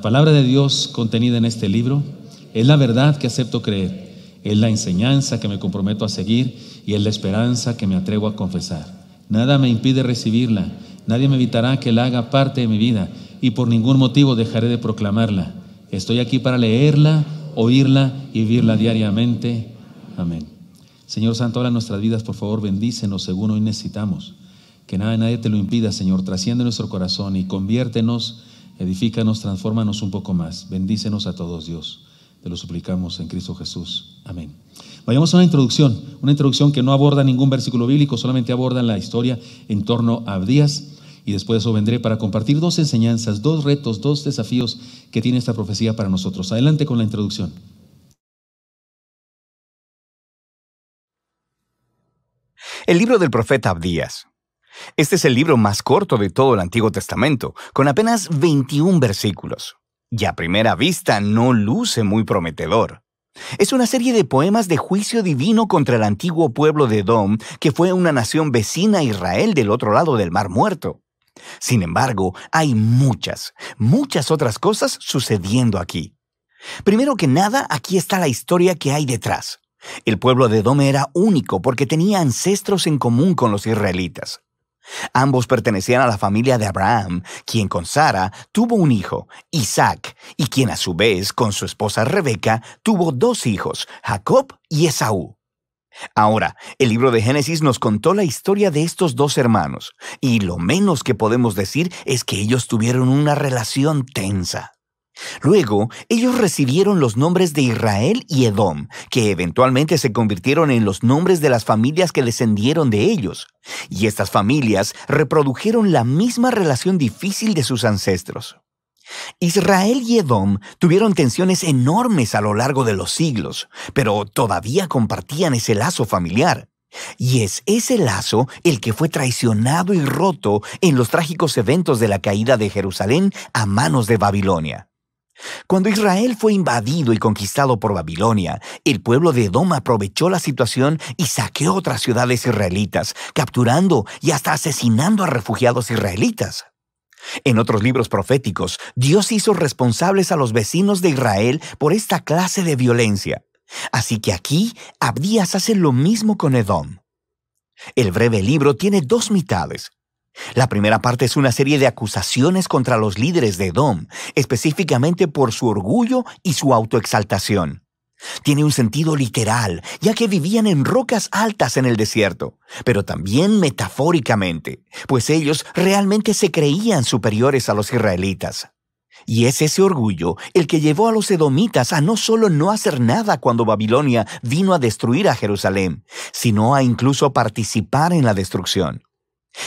palabra de Dios contenida en este libro es la verdad que acepto creer, es la enseñanza que me comprometo a seguir y es la esperanza que me atrevo a confesar. Nada me impide recibirla, nadie me evitará que la haga parte de mi vida y por ningún motivo dejaré de proclamarla. Estoy aquí para leerla, oírla y vivirla diariamente. Amén. Señor Santo, habla en nuestras vidas, por favor, bendícenos según hoy necesitamos. Que nada, nadie te lo impida, Señor. Trasciende nuestro corazón y conviértenos, edifícanos, transfórmanos un poco más. Bendícenos a todos, Dios. Te lo suplicamos en Cristo Jesús. Amén. Vayamos a una introducción que no aborda ningún versículo bíblico, solamente aborda la historia en torno a Abdías. Y después de eso vendré para compartir dos enseñanzas, dos retos, dos desafíos que tiene esta profecía para nosotros. Adelante con la introducción. El libro del profeta Abdías. Este es el libro más corto de todo el Antiguo Testamento, con apenas 21 versículos. Y a primera vista no luce muy prometedor. Es una serie de poemas de juicio divino contra el antiguo pueblo de Edom, que fue una nación vecina a Israel del otro lado del Mar Muerto. Sin embargo, hay muchas otras cosas sucediendo aquí. Primero que nada, aquí está la historia que hay detrás. El pueblo de Edom era único porque tenía ancestros en común con los israelitas. Ambos pertenecían a la familia de Abraham, quien con Sara tuvo un hijo, Isaac, y quien a su vez, con su esposa Rebeca, tuvo 2 hijos, Jacob y Esaú. Ahora, el libro de Génesis nos contó la historia de estos 2 hermanos, y lo menos que podemos decir es que ellos tuvieron una relación tensa. Luego, ellos recibieron los nombres de Israel y Edom, que eventualmente se convirtieron en los nombres de las familias que descendieron de ellos. Y estas familias reprodujeron la misma relación difícil de sus ancestros. Israel y Edom tuvieron tensiones enormes a lo largo de los siglos, pero todavía compartían ese lazo familiar. Y es ese lazo el que fue traicionado y roto en los trágicos eventos de la caída de Jerusalén a manos de Babilonia. Cuando Israel fue invadido y conquistado por Babilonia, el pueblo de Edom aprovechó la situación y saqueó otras ciudades israelitas, capturando y hasta asesinando a refugiados israelitas. En otros libros proféticos, Dios hizo responsables a los vecinos de Israel por esta clase de violencia. Así que aquí, Abdías hace lo mismo con Edom. El breve libro tiene 2 mitades. La primera parte es una serie de acusaciones contra los líderes de Edom, específicamente por su orgullo y su autoexaltación. Tiene un sentido literal, ya que vivían en rocas altas en el desierto, pero también metafóricamente, pues ellos realmente se creían superiores a los israelitas. Y es ese orgullo el que llevó a los edomitas a no solo no hacer nada cuando Babilonia vino a destruir a Jerusalén, sino a incluso participar en la destrucción.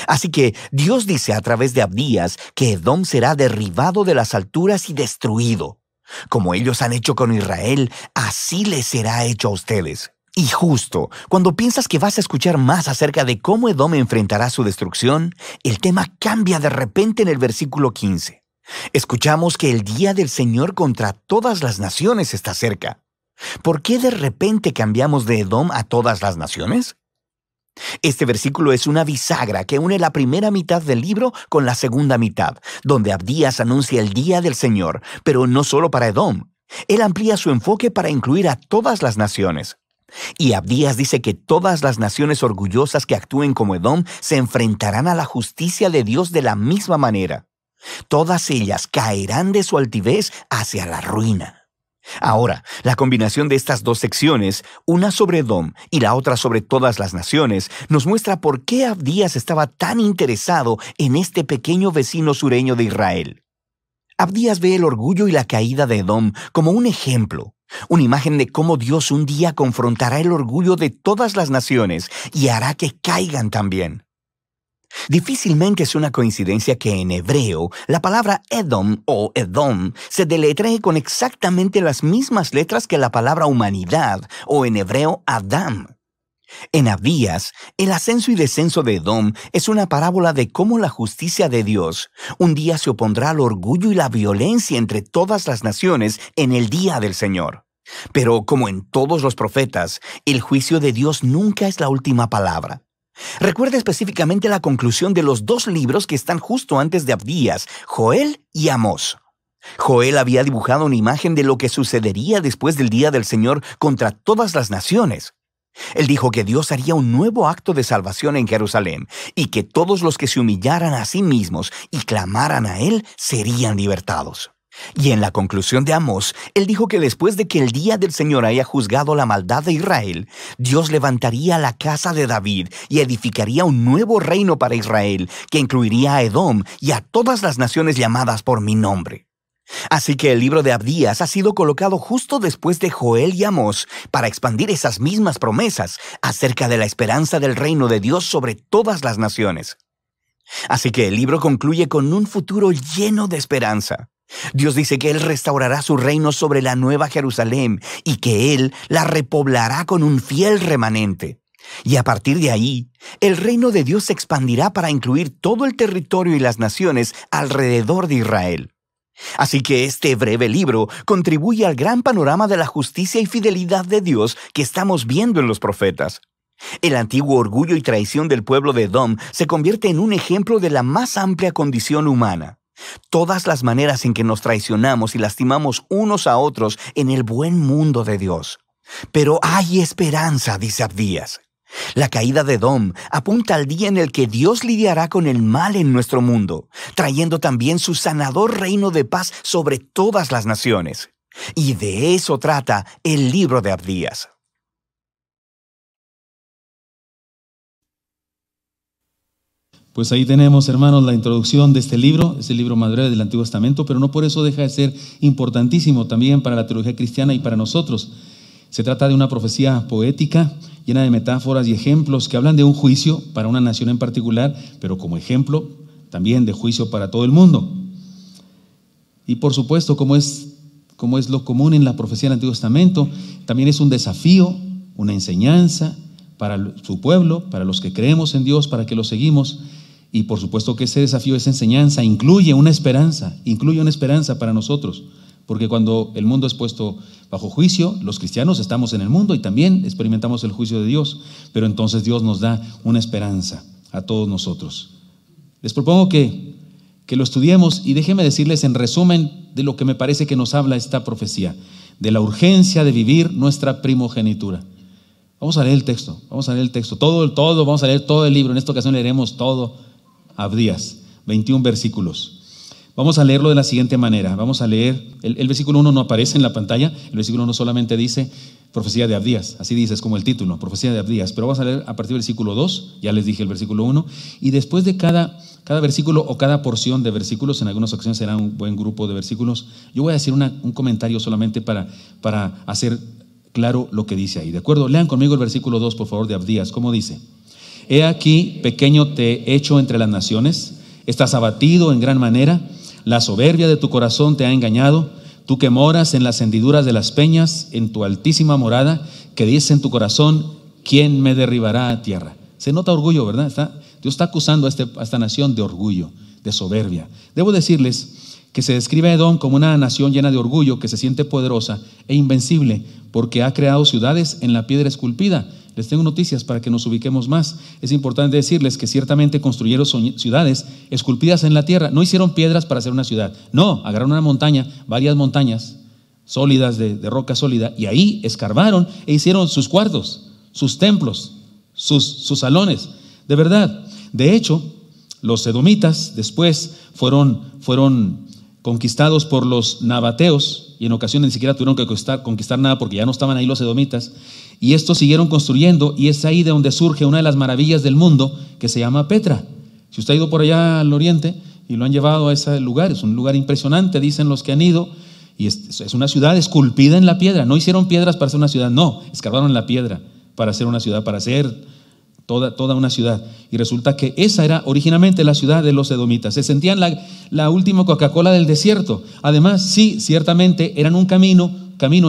Así que Dios dice a través de Abdías que Edom será derribado de las alturas y destruido. Como ellos han hecho con Israel, así les será hecho a ustedes. Y justo cuando piensas que vas a escuchar más acerca de cómo Edom enfrentará su destrucción, el tema cambia de repente en el versículo 15. Escuchamos que el día del Señor contra todas las naciones está cerca. ¿Por qué de repente cambiamos de Edom a todas las naciones? Este versículo es una bisagra que une la primera mitad del libro con la segunda mitad, donde Abdías anuncia el día del Señor, pero no solo para Edom. Él amplía su enfoque para incluir a todas las naciones. Y Abdías dice que todas las naciones orgullosas que actúen como Edom se enfrentarán a la justicia de Dios de la misma manera. Todas ellas caerán de su altivez hacia la ruina. Ahora, la combinación de estas 2 secciones, una sobre Edom y la otra sobre todas las naciones, nos muestra por qué Abdías estaba tan interesado en este pequeño vecino sureño de Israel. Abdías ve el orgullo y la caída de Edom como un ejemplo, una imagen de cómo Dios un día confrontará el orgullo de todas las naciones y hará que caigan también. Difícilmente es una coincidencia que en hebreo la palabra Edom o Edom se deletree con exactamente las mismas letras que la palabra humanidad o en hebreo Adam. En Abdías, el ascenso y descenso de Edom es una parábola de cómo la justicia de Dios un día se opondrá al orgullo y la violencia entre todas las naciones en el día del Señor. Pero como en todos los profetas, el juicio de Dios nunca es la última palabra. Recuerda específicamente la conclusión de los 2 libros que están justo antes de Abdías, Joel y Amós. Joel había dibujado una imagen de lo que sucedería después del día del Señor contra todas las naciones. Él dijo que Dios haría un nuevo acto de salvación en Jerusalén y que todos los que se humillaran a sí mismos y clamaran a Él serían libertados. Y en la conclusión de Amós, él dijo que después de que el día del Señor haya juzgado la maldad de Israel, Dios levantaría la casa de David y edificaría un nuevo reino para Israel, que incluiría a Edom y a todas las naciones llamadas por mi nombre. Así que el libro de Abdías ha sido colocado justo después de Joel y Amós para expandir esas mismas promesas acerca de la esperanza del reino de Dios sobre todas las naciones. Así que el libro concluye con un futuro lleno de esperanza. Dios dice que Él restaurará su reino sobre la nueva Jerusalén y que Él la repoblará con un fiel remanente. Y a partir de ahí, el reino de Dios se expandirá para incluir todo el territorio y las naciones alrededor de Israel. Así que este breve libro contribuye al gran panorama de la justicia y fidelidad de Dios que estamos viendo en los profetas. El antiguo orgullo y traición del pueblo de Edom se convierte en un ejemplo de la más amplia condición humana. Todas las maneras en que nos traicionamos y lastimamos unos a otros en el buen mundo de Dios. Pero hay esperanza, dice Abdías. La caída de Edom apunta al día en el que Dios lidiará con el mal en nuestro mundo, trayendo también su sanador reino de paz sobre todas las naciones. Y de eso trata el libro de Abdías. Pues ahí tenemos, hermanos, la introducción de este libro. Es el libro más breve del Antiguo Testamento, pero no por eso deja de ser importantísimo también para la teología cristiana y para nosotros. Se trata de una profecía poética, llena de metáforas y ejemplos que hablan de un juicio para una nación en particular, pero como ejemplo también de juicio para todo el mundo. Y por supuesto, como es lo común en la profecía del Antiguo Testamento, también es un desafío, una enseñanza para su pueblo, para los que creemos en Dios, para que lo seguimos. Y por supuesto que ese desafío, esa enseñanza incluye una esperanza para nosotros. Porque cuando el mundo es puesto bajo juicio, los cristianos estamos en el mundo y también experimentamos el juicio de Dios. Pero entonces Dios nos da una esperanza a todos nosotros. Les propongo que lo estudiemos y déjenme decirles en resumen de lo que me parece que nos habla esta profecía, de la urgencia de vivir nuestra primogenitura. Vamos a leer el texto, todo, vamos a leer todo el libro. En esta ocasión leeremos todo Abdías, 21 versículos. Vamos a leerlo de la siguiente manera. Vamos a leer, el versículo 1 no aparece en la pantalla, el versículo 1 solamente dice profecía de Abdías, así dice, es como el título, profecía de Abdías, pero vamos a leer a partir del versículo 2, ya les dije el versículo 1, y después de cada versículo o cada porción de versículos, en algunas ocasiones será un buen grupo de versículos, yo voy a hacer un comentario solamente para hacer claro lo que dice ahí, ¿de acuerdo? Lean conmigo el versículo 2, por favor, de Abdías, ¿cómo dice? He aquí, pequeño te he hecho entre las naciones, estás abatido en gran manera, la soberbia de tu corazón te ha engañado, tú que moras en las hendiduras de las peñas, en tu altísima morada, que dices en tu corazón, ¿quién me derribará a tierra? Se nota orgullo, ¿verdad? Dios está acusando a esta nación de orgullo, de soberbia. Debo decirles que se describe a Edom como una nación llena de orgullo, que se siente poderosa e invencible, porque ha creado ciudades en la piedra esculpida. Les tengo noticias para que nos ubiquemos más. Es importante decirles que ciertamente construyeron ciudades esculpidas en la tierra. No hicieron piedras para hacer una ciudad. No, agarraron una montaña, varias montañas sólidas de roca sólida, y ahí escarbaron e hicieron sus cuartos, sus templos, sus salones. De verdad. De hecho, los edomitas después fueron conquistados por los nabateos, y en ocasiones ni siquiera tuvieron que conquistar nada porque ya no estaban ahí los edomitas, y estos siguieron construyendo, y es ahí de donde surge una de las maravillas del mundo que se llama Petra. Si usted ha ido por allá al oriente y lo han llevado a ese lugar, es un lugar impresionante, dicen los que han ido, y es una ciudad esculpida en la piedra. No hicieron piedras para hacer una ciudad, no, escarbaron la piedra para hacer una ciudad, para hacer toda una ciudad. Y resulta que esa era originalmente la ciudad de los edomitas. Se sentían la última Coca-Cola del desierto. Además, sí, ciertamente eran un camino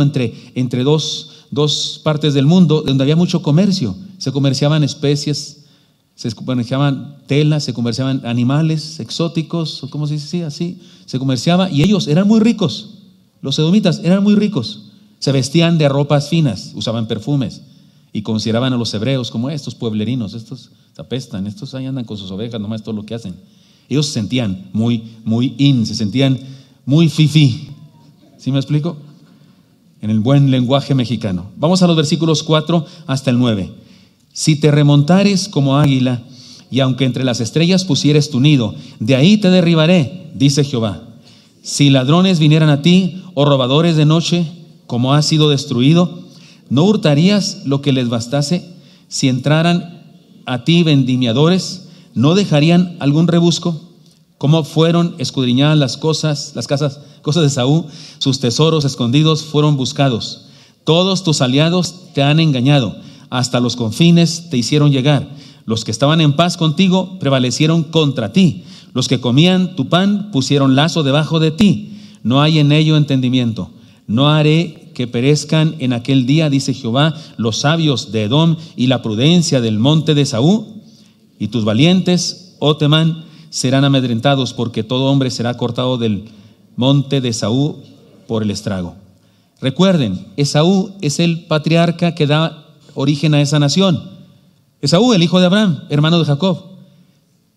entre dos partes del mundo donde había mucho comercio. Se comerciaban especies, se comerciaban telas, se comerciaban animales exóticos, ¿cómo se dice? Así. Se comerciaba, y ellos eran muy ricos. Los edomitas eran muy ricos. Se vestían de ropas finas, usaban perfumes. Y consideraban a los hebreos como estos pueblerinos, estos apestan, estos ahí andan con sus ovejas, nomás todo lo que hacen. Ellos se sentían muy se sentían muy fifí. ¿Sí me explico? En el buen lenguaje mexicano. Vamos a los versículos 4 hasta el 9. Si te remontares como águila, y aunque entre las estrellas pusieres tu nido, de ahí te derribaré, dice Jehová. Si ladrones vinieran a ti, o robadores de noche, como has sido destruido, ¿no hurtarías lo que les bastase? Si entraran a ti vendimiadores, ¿no dejarían algún rebusco? ¿Cómo fueron escudriñadas las cosas de Saúl? Sus tesoros escondidos fueron buscados. Todos tus aliados te han engañado, hasta los confines te hicieron llegar. Los que estaban en paz contigo prevalecieron contra ti. Los que comían tu pan pusieron lazo debajo de ti. No hay en ello entendimiento. No haré que perezcan en aquel día, dice Jehová, los sabios de Edom y la prudencia del monte de Saúl. Y tus valientes, oh Temán, serán amedrentados, porque todo hombre será cortado del monte de Saúl por el estrago. Recuerden, Esaú es el patriarca que da origen a esa nación. Esaú, el hijo de Abraham, hermano de Jacob.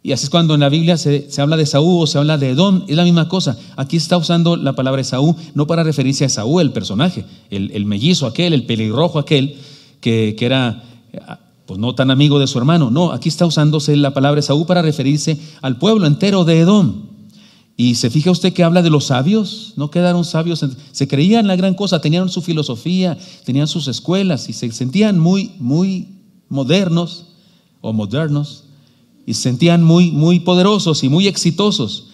Y así es cuando en la Biblia se habla de Esaú o se habla de Edom, es la misma cosa. Aquí está usando la palabra Esaú, no para referirse a Esaú, el personaje, el mellizo aquel, el pelirrojo aquel, que era pues no tan amigo de su hermano. No, aquí está usándose la palabra Esaú para referirse al pueblo entero de Edom. Y se fija usted que habla de los sabios, no quedaron sabios, se creían la gran cosa, tenían su filosofía, tenían sus escuelas y se sentían muy modernos y se sentían muy poderosos y muy exitosos.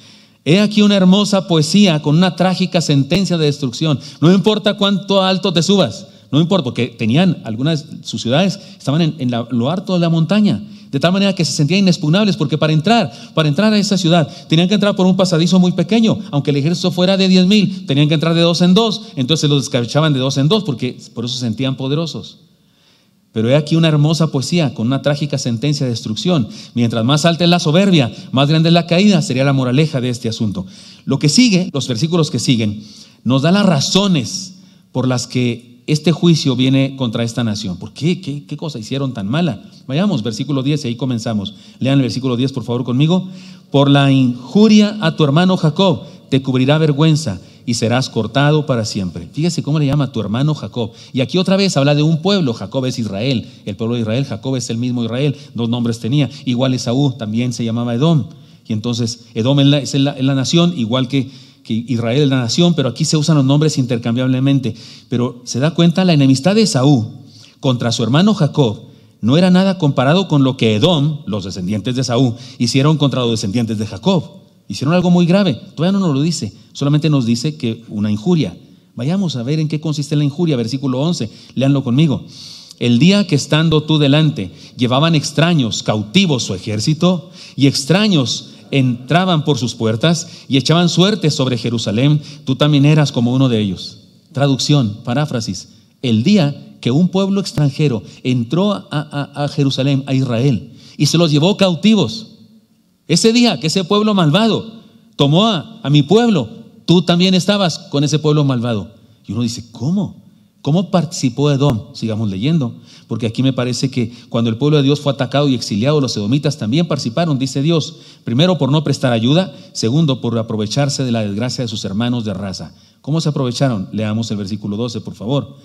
He aquí una hermosa poesía con una trágica sentencia de destrucción. No importa cuánto alto te subas, no importa, porque tenían algunas, sus ciudades estaban en lo alto de la montaña, de tal manera que se sentían inexpugnables, porque para entrar a esa ciudad tenían que entrar por un pasadizo muy pequeño. Aunque el ejército fuera de 10,000, tenían que entrar de 2 en 2, entonces los descabechaban de 2 en 2, porque por eso se sentían poderosos. Pero he aquí una hermosa poesía con una trágica sentencia de destrucción. Mientras más alta es la soberbia, más grande es la caída, sería la moraleja de este asunto. Lo que sigue, los versículos que siguen, nos da las razones por las que este juicio viene contra esta nación. ¿Por qué? ¿Qué cosa hicieron tan mala? Vayamos, versículo 10, y ahí comenzamos. Lean el versículo 10, por favor, conmigo. Por la injuria a tu hermano Jacob te cubrirá vergüenza, y serás cortado para siempre. Fíjese cómo le llama a tu hermano Jacob. Y aquí otra vez habla de un pueblo. Jacob es Israel, el pueblo de Israel. Jacob es el mismo Israel, 2 nombres tenía. Igual Esaú también se llamaba Edom. Y entonces Edom es la nación, igual que Israel es la nación, pero aquí se usan los nombres intercambiablemente. Pero se da cuenta, la enemistad de Esaú contra su hermano Jacob no era nada comparado con lo que Edom, los descendientes de Esaú, hicieron contra los descendientes de Jacob. Hicieron algo muy grave. Todavía no nos lo dice, solamente nos dice que una injuria. Vayamos a ver en qué consiste la injuria. Versículo 11, léanlo conmigo. El día que estando tú delante llevaban extraños cautivos su ejército, y extraños entraban por sus puertas y echaban suerte sobre Jerusalén, tú también eras como uno de ellos. Traducción, paráfrasis. El día que un pueblo extranjero entró a Jerusalén, a Israel, y se los llevó cautivos, ese día que ese pueblo malvado tomó a mi pueblo, tú también estabas con ese pueblo malvado. Y uno dice, ¿cómo? ¿Cómo participó Edom? Sigamos leyendo, porque aquí me parece que cuando el pueblo de Dios fue atacado y exiliado, los edomitas también participaron, dice Dios. Primero, por no prestar ayuda. Segundo, por aprovecharse de la desgracia de sus hermanos de raza. ¿Cómo se aprovecharon? Leamos el versículo 12, por favor.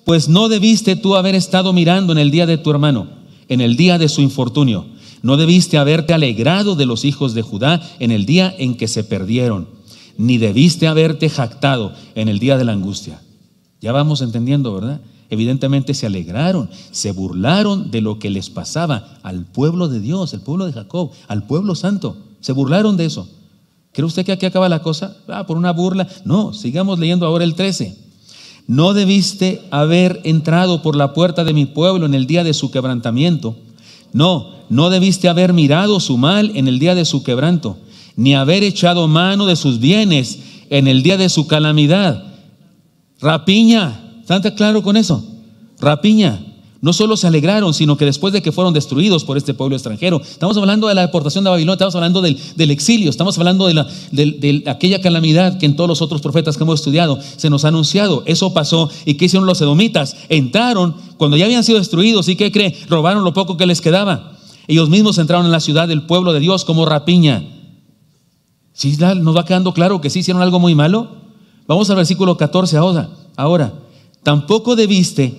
Pues no debiste tú haber estado mirando en el día de tu hermano, en el día de su infortunio. No debiste haberte alegrado de los hijos de Judá en el día en que se perdieron, ni debiste haberte jactado en el día de la angustia. Ya vamos entendiendo, ¿verdad? Evidentemente se alegraron, se burlaron de lo que les pasaba al pueblo de Dios, el pueblo de Jacob, al pueblo santo. Se burlaron de eso. ¿Cree usted que aquí acaba la cosa? Por una burla. No, sigamos leyendo ahora el 13. No debiste haber entrado por la puerta de mi pueblo en el día de su quebrantamiento. No debiste haber mirado su mal en el día de su quebranto, ni haber echado mano de sus bienes en el día de su calamidad. Rapiña, ¿están claro con eso? Rapiña. No solo se alegraron, sino que después de que fueron destruidos por este pueblo extranjero, estamos hablando de la deportación de Babilonia, estamos hablando del exilio, estamos hablando de aquella calamidad que en todos los otros profetas que hemos estudiado se nos ha anunciado. Eso pasó. ¿Y qué hicieron los edomitas? Entraron cuando ya habían sido destruidos. ¿Y qué cree? Robaron lo poco que les quedaba. Ellos mismos entraron en la ciudad del pueblo de Dios como rapiña. ¿Sí nos va quedando claro que sí hicieron algo muy malo? Vamos al versículo 14 ahora. Tampoco debiste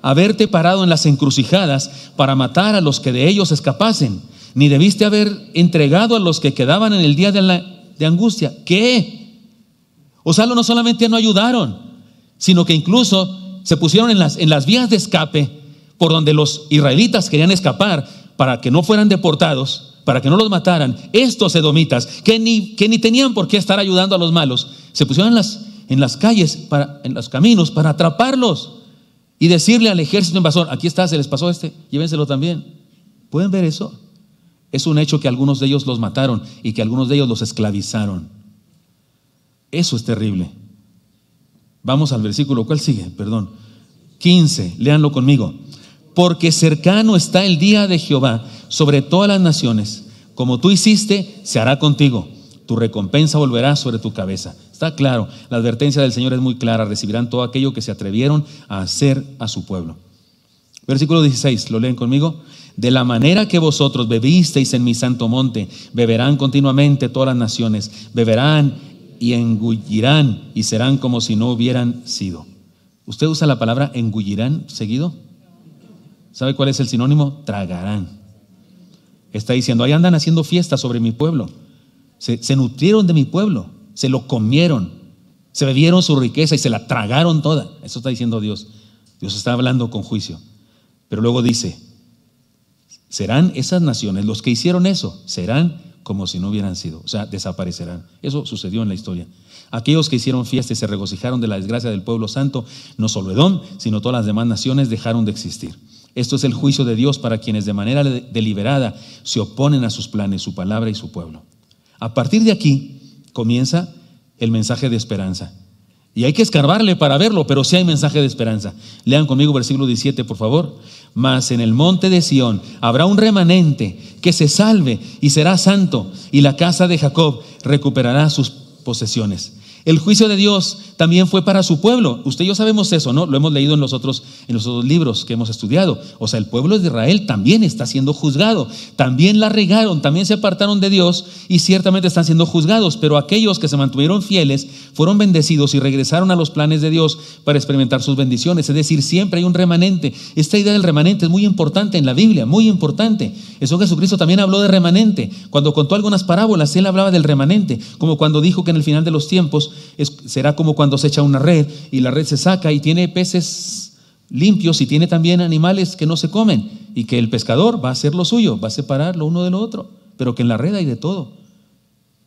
haberte parado en las encrucijadas para matar a los que de ellos escapasen, ni debiste haber entregado a los que quedaban en el día de angustia. ¿Qué? O sea, no solamente no ayudaron, sino que incluso se pusieron en las vías de escape por donde los israelitas querían escapar para que no fueran deportados, para que no los mataran. Estos edomitas, que ni tenían por qué estar ayudando a los malos, se pusieron en las calles, en los caminos, para atraparlos y decirle al ejército invasor: aquí está, se les pasó llévenselo también. ¿Pueden ver eso? Es un hecho que algunos de ellos los mataron y que algunos de ellos los esclavizaron. Eso es terrible. Vamos al versículo, ¿cuál sigue? 15, léanlo conmigo. Porque cercano está el día de Jehová sobre todas las naciones. Como tú hiciste, se hará contigo. Tu recompensa volverá sobre tu cabeza. Está claro, la advertencia del Señor es muy clara. Recibirán todo aquello que se atrevieron a hacer a su pueblo. Versículo 16, ¿lo leen conmigo? De la manera que vosotros bebisteis en mi santo monte, beberán continuamente todas las naciones. Beberán y engullirán y serán como si no hubieran sido. ¿Usted usa la palabra engullirán seguido? ¿Sabe cuál es el sinónimo? Tragarán. Está diciendo, ahí andan haciendo fiestas sobre mi pueblo. Se nutrieron de mi pueblo, se lo comieron, se bebieron su riqueza y se la tragaron toda. Eso está diciendo Dios. Dios está hablando con juicio. Pero luego dice, serán esas naciones, los que hicieron eso, serán como si no hubieran sido, o sea, desaparecerán. Eso sucedió en la historia. Aquellos que hicieron fiesta y se regocijaron de la desgracia del pueblo santo, no solo Edom, sino todas las demás naciones dejaron de existir. Esto es el juicio de Dios para quienes de manera deliberada se oponen a sus planes, su palabra y su pueblo. A partir de aquí comienza el mensaje de esperanza. Y hay que escarbarle para verlo, pero sí hay mensaje de esperanza. Lean conmigo versículo 17, por favor. Mas en el monte de Sión habrá un remanente que se salve y será santo, y la casa de Jacob recuperará sus posesiones. El juicio de Dios también fue para su pueblo. Usted y yo sabemos eso, ¿no? Lo hemos leído en los otros libros que hemos estudiado. O sea, el pueblo de Israel también está siendo juzgado. También la regaron, también se apartaron de Dios y ciertamente están siendo juzgados. Pero aquellos que se mantuvieron fieles fueron bendecidos y regresaron a los planes de Dios para experimentar sus bendiciones. Es decir, siempre hay un remanente. Esta idea del remanente es muy importante en la Biblia, muy importante. Eso Jesucristo también habló de remanente. Cuando contó algunas parábolas, Él hablaba del remanente. Como cuando dijo que en el final de los tiempos será como cuando se echa una red y la red se saca y tiene peces limpios y tiene también animales que no se comen, y que el pescador va a hacer lo suyo, va a separar lo uno de lo otro, pero que en la red hay de todo.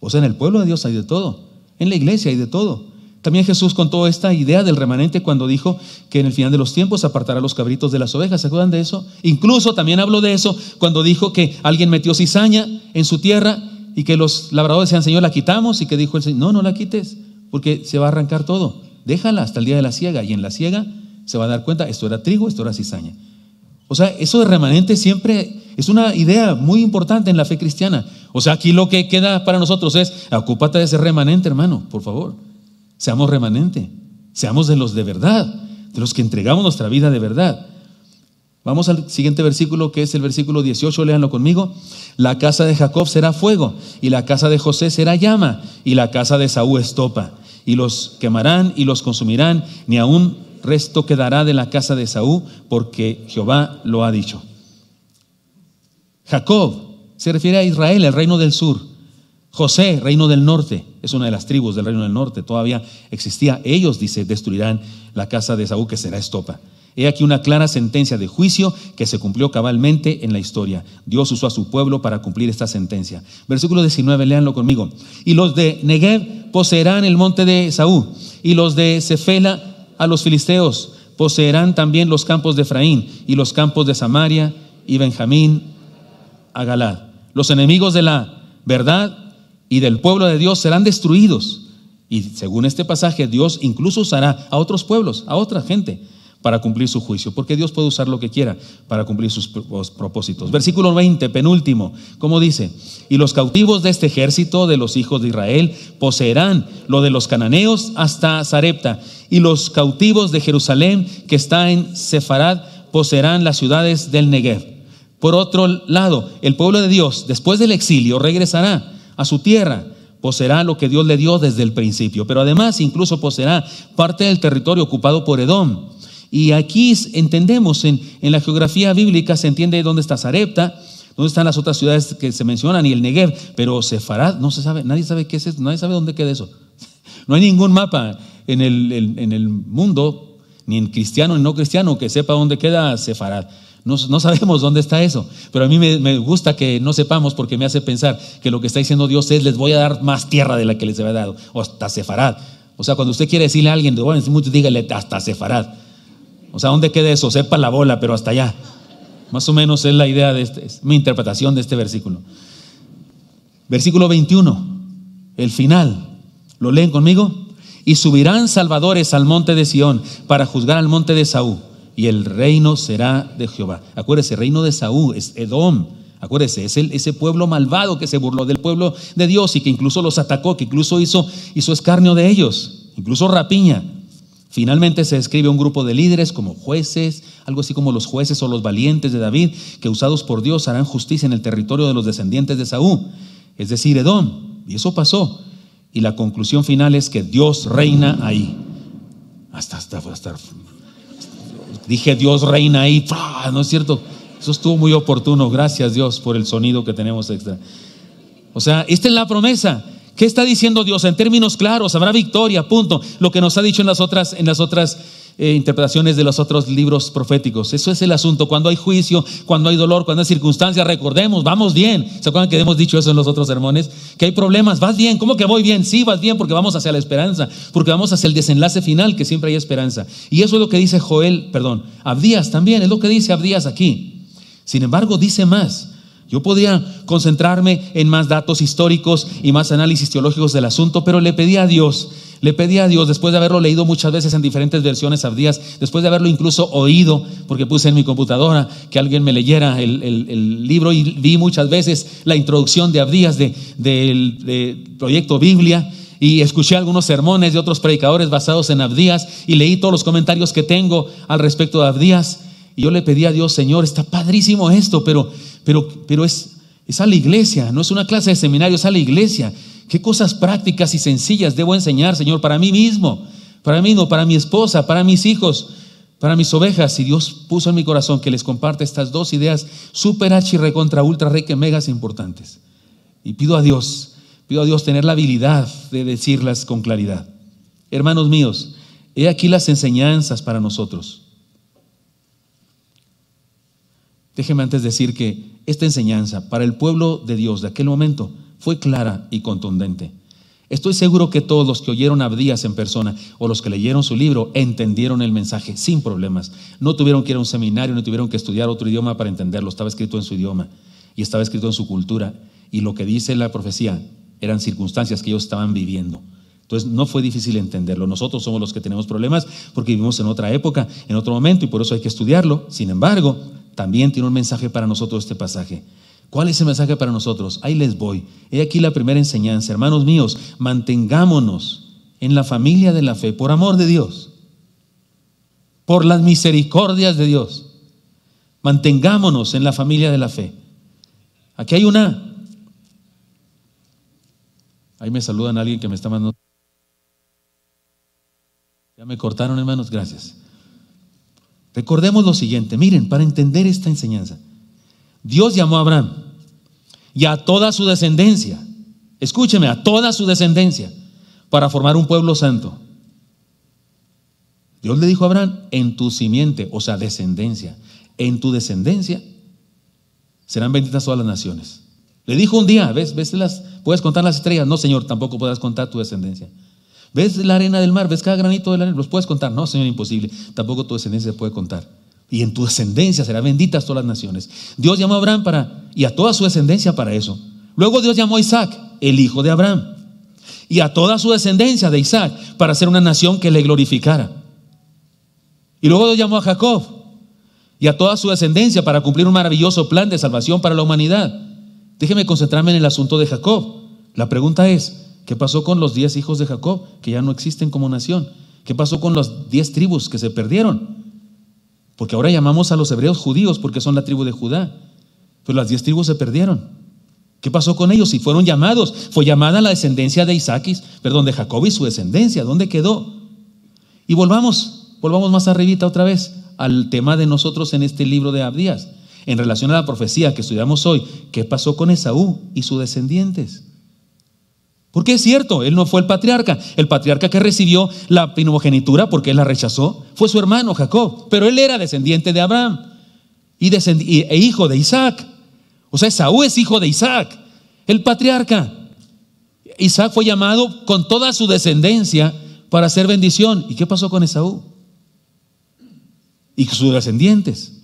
O sea, en el pueblo de Dios hay de todo, en la iglesia hay de todo. También Jesús contó esta idea del remanente cuando dijo que en el final de los tiempos apartará los cabritos de las ovejas. ¿Se acuerdan de eso? Incluso también habló de eso cuando dijo que alguien metió cizaña en su tierra y que los labradores decían, Señor, la quitamos, y que dijo el Señor, no la quites, porque se va a arrancar todo. Déjala hasta el día de la siega, y en la siega se va a dar cuenta, esto era trigo, esto era cizaña. O sea, eso de remanente siempre es una idea muy importante en la fe cristiana. O sea, aquí lo que queda para nosotros es, ocúpate de ser remanente, hermano, por favor. Seamos remanente, seamos de los de verdad, de los que entregamos nuestra vida de verdad. Vamos al siguiente versículo, que es el versículo 18, léanlo conmigo. La casa de Jacob será fuego, y la casa de José será llama, y la casa de Esaú estopa. Y los quemarán y los consumirán, ni aún resto quedará de la casa de Esaú, porque Jehová lo ha dicho. Jacob se refiere a Israel, el reino del sur. José, reino del norte, es una de las tribus del reino del norte, todavía existía. Ellos, dice, destruirán la casa de Esaú, que será estopa. He aquí una clara sentencia de juicio que se cumplió cabalmente en la historia. Dios usó a su pueblo para cumplir esta sentencia. Versículo 19, léanlo conmigo. Y los de Negev poseerán el monte de Esaú, y los de Cefela a los filisteos. Poseerán también los campos de Efraín, y los campos de Samaria y Benjamín a Galad. Los enemigos de la verdad y del pueblo de Dios serán destruidos. Y según este pasaje, Dios incluso usará a otros pueblos, a otra gente, para cumplir su juicio, porque Dios puede usar lo que quiera para cumplir sus propósitos. Versículo 20, penúltimo, ¿cómo dice? Y los cautivos de este ejército de los hijos de Israel poseerán lo de los cananeos hasta Sarepta, y los cautivos de Jerusalén que está en Sefarad poseerán las ciudades del Negev. Por otro lado, el pueblo de Dios, después del exilio, regresará a su tierra poseerá lo que Dios le dio desde el principio, pero además incluso poseerá parte del territorio ocupado por Edom. Y aquí entendemos, en la geografía bíblica se entiende dónde está Sarepta, dónde están las otras ciudades que se mencionan y el Negev, pero Sefarad no se sabe, nadie sabe qué es eso, nadie sabe dónde queda eso. No hay ningún mapa en el mundo, ni en cristiano ni no cristiano, que sepa dónde queda Sefarad. No sabemos dónde está eso, pero a mí me gusta que no sepamos, porque me hace pensar que lo que está diciendo Dios es: les voy a dar más tierra de la que les había dado, o hasta Sefarad. O sea, cuando usted quiere decirle a alguien, bueno, mucho, dígale hasta Sefarad. O sea, ¿dónde queda eso? Sepa la bola, pero hasta allá. Más o menos es la idea es mi interpretación de este versículo. Versículo 21, el final. ¿Lo leen conmigo? Y subirán salvadores al monte de Sión para juzgar al monte de Esaú, y el reino será de Jehová. Acuérdese, reino de Esaú es Edom. Acuérdese, es ese pueblo malvado que se burló del pueblo de Dios y que incluso los atacó, que incluso hizo escarnio de ellos, incluso rapiña. Finalmente se describe un grupo de líderes como jueces, algo así como los jueces o los valientes de David, que usados por Dios harán justicia en el territorio de los descendientes de Esaú, es decir, Edom. Y eso pasó. Y la conclusión final es que Dios reina ahí. Dije Dios reina ahí. No es cierto. Eso estuvo muy oportuno. Gracias, Dios, por el sonido que tenemos extra. O sea, esta es la promesa. ¿Qué está diciendo Dios? En términos claros, habrá victoria, punto. Lo que nos ha dicho en las otras interpretaciones de los otros libros proféticos. Eso es el asunto. Cuando hay juicio, cuando hay dolor, cuando hay circunstancias, recordemos, vamos bien. ¿Se acuerdan que hemos dicho eso en los otros sermones? Que hay problemas, vas bien. ¿Cómo que voy bien? Sí, vas bien, porque vamos hacia la esperanza, porque vamos hacia el desenlace final, que siempre hay esperanza. Y eso es lo que dice Abdías también, es lo que dice Abdías aquí. Sin embargo, dice más. Yo podría concentrarme en más datos históricos y más análisis teológicos del asunto, pero le pedí a Dios, después de haberlo leído muchas veces en diferentes versiones Abdías, después de haberlo incluso oído, porque puse en mi computadora que alguien me leyera el libro, y vi muchas veces la introducción de Abdías del proyecto Biblia, y escuché algunos sermones de otros predicadores basados en Abdías, y leí todos los comentarios que tengo al respecto de Abdías. Y yo le pedí a Dios: Señor, está padrísimo esto, pero es a la iglesia, no es una clase de seminario, es a la iglesia. ¿Qué cosas prácticas y sencillas debo enseñar, Señor, para mí mismo, para mi esposa, para mis hijos, para mis ovejas? Y Dios puso en mi corazón que les comparte estas dos ideas super archi recontra ultra re que megas importantes. Y pido a Dios tener la habilidad de decirlas con claridad. Hermanos míos, he aquí las enseñanzas para nosotros. Déjeme antes decir que esta enseñanza para el pueblo de Dios de aquel momento fue clara y contundente. Estoy seguro que todos los que oyeron a Abdías en persona o los que leyeron su libro entendieron el mensaje sin problemas. No tuvieron que ir a un seminario, no tuvieron que estudiar otro idioma para entenderlo. Estaba escrito en su idioma y estaba escrito en su cultura, y lo que dice la profecía eran circunstancias que ellos estaban viviendo. Entonces no fue difícil entenderlo. Nosotros somos los que tenemos problemas porque vivimos en otra época, en otro momento, y por eso hay que estudiarlo. Sin embargo, también tiene un mensaje para nosotros este pasaje. ¿Cuál es el mensaje para nosotros? Ahí les voy. He aquí la primera enseñanza. Hermanos míos, mantengámonos en la familia de la fe, por amor de Dios, por las misericordias de Dios. Mantengámonos en la familia de la fe. Aquí hay ahí me saludan a alguien que me está mandando. Ya me cortaron, hermanos, gracias. Recordemos lo siguiente, miren, para entender esta enseñanza. Dios llamó a Abraham y a toda su descendencia, escúcheme, a toda su descendencia, para formar un pueblo santo. Dios le dijo a Abraham: en tu simiente, o sea, descendencia, en tu descendencia serán benditas todas las naciones. Le dijo un día: ¿puedes contar las estrellas? No, Señor, tampoco podrás contar tu descendencia. ¿Ves la arena del mar? ¿Ves cada granito de la arena? ¿Los puedes contar? No, Señor, imposible. Tampoco tu descendencia se puede contar. Y en tu descendencia serán benditas todas las naciones. Dios llamó a Abraham y a toda su descendencia para eso. Luego Dios llamó a Isaac, el hijo de Abraham, y a toda su descendencia de Isaac, para ser una nación que le glorificara. Y luego Dios llamó a Jacob y a toda su descendencia para cumplir un maravilloso plan de salvación para la humanidad. Déjeme concentrarme en el asunto de Jacob. La pregunta es: ¿qué pasó con los 10 hijos de Jacob que ya no existen como nación? ¿Qué pasó con las 10 tribus que se perdieron? Porque ahora llamamos a los hebreos judíos porque son la tribu de Judá, pero las 10 tribus se perdieron. ¿Qué pasó con ellos? Si fueron llamados, fue llamada la descendencia de de Jacob y su descendencia. ¿Dónde quedó? Y volvamos más arribita otra vez al tema de nosotros en este libro de Abdías. En relación a la profecía que estudiamos hoy, ¿qué pasó con Esaú y sus descendientes? Porque es cierto, él no fue el patriarca que recibió la primogenitura porque él la rechazó, fue su hermano Jacob, pero él era descendiente de Abraham e hijo de Isaac. O sea, Esaú es hijo de Isaac, el patriarca. Isaac fue llamado con toda su descendencia para hacer bendición. ¿Y qué pasó con Esaú? Y sus descendientes.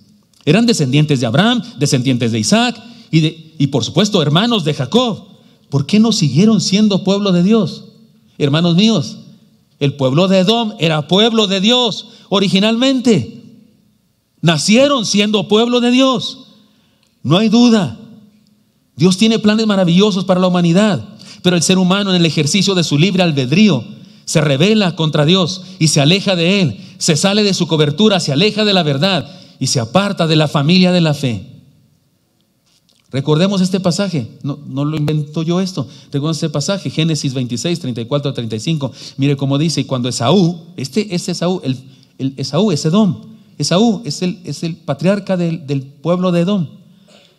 Eran descendientes de Abraham, descendientes de Isaac y por supuesto hermanos de Jacob. ¿Por qué no siguieron siendo pueblo de Dios? Hermanos míos, el pueblo de Edom era pueblo de Dios originalmente. Nacieron siendo pueblo de Dios. No hay duda. Dios tiene planes maravillosos para la humanidad, pero el ser humano en el ejercicio de su libre albedrío se rebela contra Dios y se aleja de Él, se sale de su cobertura, se aleja de la verdad y se aparta de la familia de la fe. Recordemos este pasaje, no lo invento yo esto. Recordemos este pasaje, Génesis 26, 34 a 35. Mire cómo dice, y cuando Esaú, Esaú, Esaú es Edom. Esaú es el patriarca del pueblo de Edom.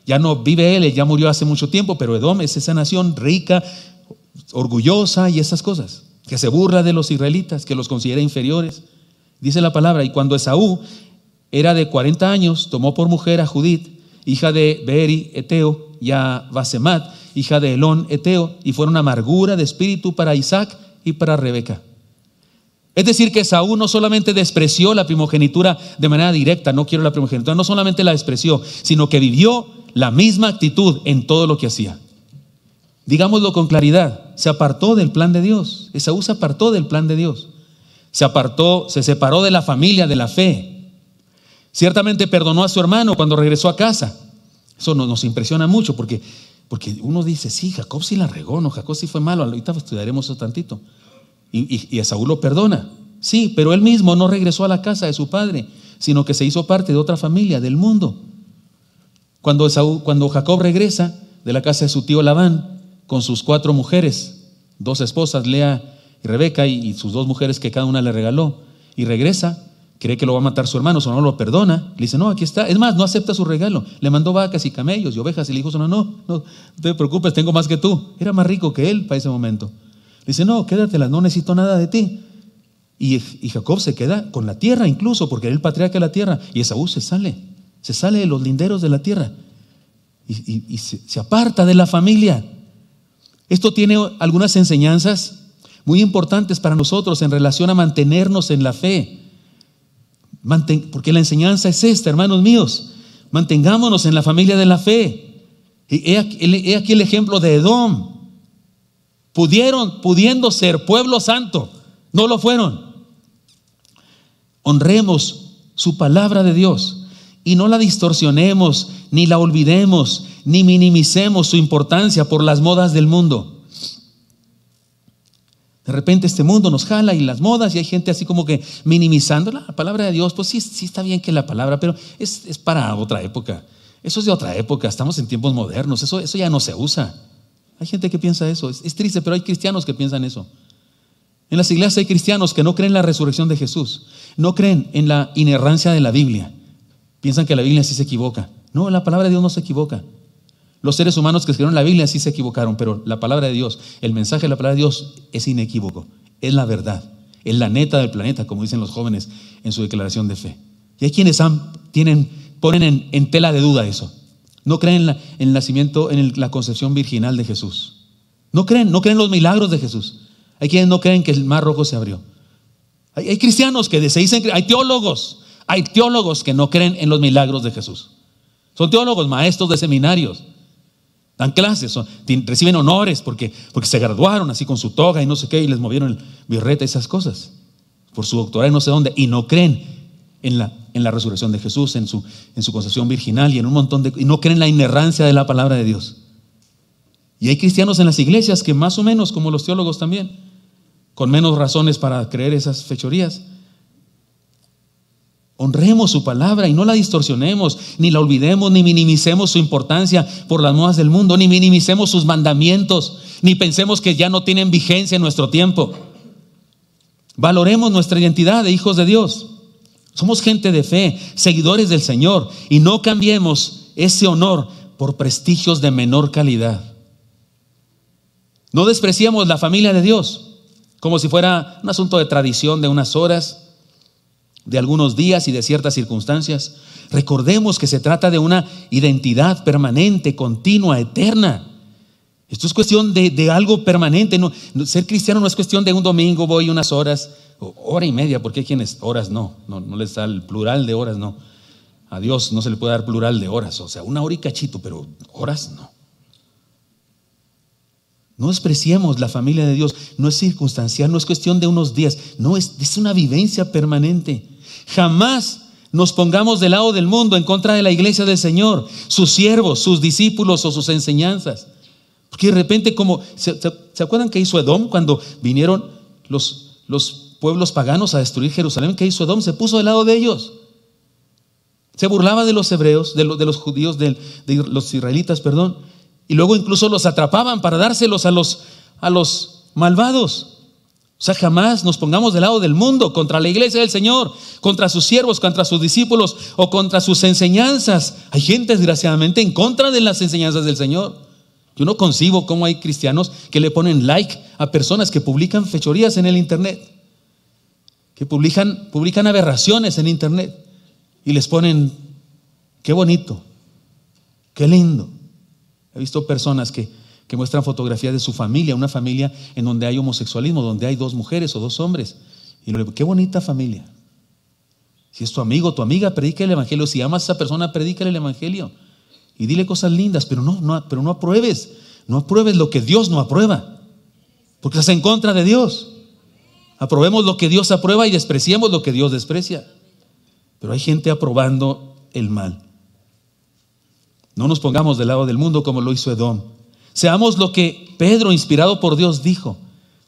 Ya no vive él ya murió hace mucho tiempo, pero Edom es esa nación rica, orgullosa y esas cosas, que se burla de los israelitas, que los considera inferiores. Dice la palabra, y cuando Esaú era de 40 años, tomó por mujer a Judith, hija de Beeri Eteo, y a Basemat, hija de Elón Eteo, y fueron amargura de espíritu para Isaac y para Rebeca. Es decir, que Esaú no solamente despreció la primogenitura de manera directa, no quiero la primogenitura, no solamente la despreció, sino que vivió la misma actitud en todo lo que hacía. Digámoslo con claridad, se apartó del plan de Dios. Esaú se apartó del plan de Dios. Se separó de la familia, de la fe. Ciertamente perdonó a su hermano cuando regresó a casa. Eso nos impresiona mucho porque uno dice, sí, Jacob sí la regó, no, Jacob sí fue malo. Ahorita estudiaremos eso tantito. Y Esaú lo perdona. Sí, pero él mismo no regresó a la casa de su padre, sino que se hizo parte de otra familia, del mundo. Cuando Jacob regresa de la casa de su tío Labán con sus 4 mujeres, 2 esposas, Lea y Rebeca, y sus 2 mujeres que cada una le regaló, y regresa, cree que lo va a matar su hermano, su hermano lo perdona, le dice, no, aquí está, es más, no acepta su regalo, le mandó vacas y camellos y ovejas, y le dijo, no te preocupes, tengo más que tú. Era más rico que él para ese momento. Le dice, no, quédatelas, no necesito nada de ti. Y Jacob se queda con la tierra incluso, porque era el patriarca de la tierra, y Esaú se sale de los linderos de la tierra y se aparta de la familia. Esto tiene algunas enseñanzas muy importantes para nosotros en relación a mantenernos en la fe. Porque la enseñanza es esta, hermanos míos, mantengámonos en la familia de la fe. He aquí el ejemplo de Edom. Pudiendo ser pueblo santo, no lo fueron. Honremos su palabra de Dios y no la distorsionemos, ni la olvidemos, ni minimicemos su importancia por las modas del mundo. De repente este mundo nos jala y las modas, y hay gente así como que minimizando la palabra de Dios. Pues sí está bien que la palabra, pero es para otra época. Eso es de otra época, estamos en tiempos modernos, eso ya no se usa. Hay gente que piensa eso, es triste, pero hay cristianos que piensan eso. En las iglesias hay cristianos que no creen en la resurrección de Jesús, no creen en la inerrancia de la Biblia. Piensan que la Biblia sí se equivoca. No, la palabra de Dios no se equivoca. Los seres humanos que escribieron la Biblia sí se equivocaron, pero la palabra de Dios, el mensaje de la palabra de Dios es inequívoco, es la verdad, es la neta del planeta, como dicen los jóvenes en su declaración de fe. Y hay quienes ponen en tela de duda eso. No creen en el nacimiento, en la concepción virginal de Jesús. No creen los milagros de Jesús. Hay quienes no creen que el mar rojo se abrió. Hay cristianos que se dicen, hay teólogos que no creen en los milagros de Jesús. Son teólogos, maestros de seminarios, dan clases, reciben honores porque se graduaron así con su toga y no sé qué, y les movieron el birrete, esas cosas, por su doctorado y no sé dónde, y no creen en la resurrección de Jesús, en su concepción virginal y en un montón y no creen en la inerrancia de la palabra de Dios. Y hay cristianos en las iglesias que más o menos, como los teólogos también, con menos razones para creer esas fechorías, Honremos su palabra y no la distorsionemos, ni la olvidemos, ni minimicemos su importancia por las modas del mundo, ni minimicemos sus mandamientos, ni pensemos que ya no tienen vigencia en nuestro tiempo. Valoremos nuestra identidad de hijos de Dios. Somos gente de fe, seguidores del Señor, y no cambiemos ese honor por prestigios de menor calidad. No despreciemos la familia de Dios como si fuera un asunto de tradición de unas horas, de algunos días y de ciertas circunstancias. Recordemos que se trata de una identidad permanente, continua, eterna. Esto es cuestión de algo permanente. Ser cristiano no es cuestión de un domingo, voy unas horas, hora y media, porque hay quienes horas no les da el plural de horas, no. A Dios no se le puede dar plural de horas, o sea, una hora y cachito, pero horas no. No despreciemos la familia de Dios, no es circunstancial, no es cuestión de unos días, no, es una vivencia permanente. Jamás nos pongamos del lado del mundo en contra de la iglesia del Señor, sus siervos, sus discípulos o sus enseñanzas. Porque de repente, como ¿se acuerdan que hizo Edom cuando vinieron los pueblos paganos a destruir Jerusalén? ¿Qué hizo Edom? Se puso del lado de ellos. Se burlaba de los hebreos, de los judíos, de los israelitas, perdón. Y luego incluso los atrapaban para dárselos a los malvados. O sea, jamás nos pongamos del lado del mundo contra la iglesia del Señor, contra sus siervos, contra sus discípulos o contra sus enseñanzas. Hay gente, desgraciadamente, en contra de las enseñanzas del Señor. Yo no concibo cómo hay cristianos que le ponen like a personas que publican fechorías en el internet, que publican aberraciones en internet y les ponen, qué bonito, qué lindo. He visto personas que muestran fotografías de su familia, una familia en donde hay homosexualismo, donde hay 2 mujeres o 2 hombres. Y le digo, qué bonita familia. Si es tu amigo, tu amiga, predícale el evangelio. Si amas a esa persona, predícale el evangelio. Y dile cosas lindas, pero no apruebes. No apruebes lo que Dios no aprueba, porque estás en contra de Dios. Aprobemos lo que Dios aprueba y despreciemos lo que Dios desprecia. Pero hay gente aprobando el mal. No nos pongamos del lado del mundo como lo hizo Edom. Seamos lo que Pedro, inspirado por Dios, dijo.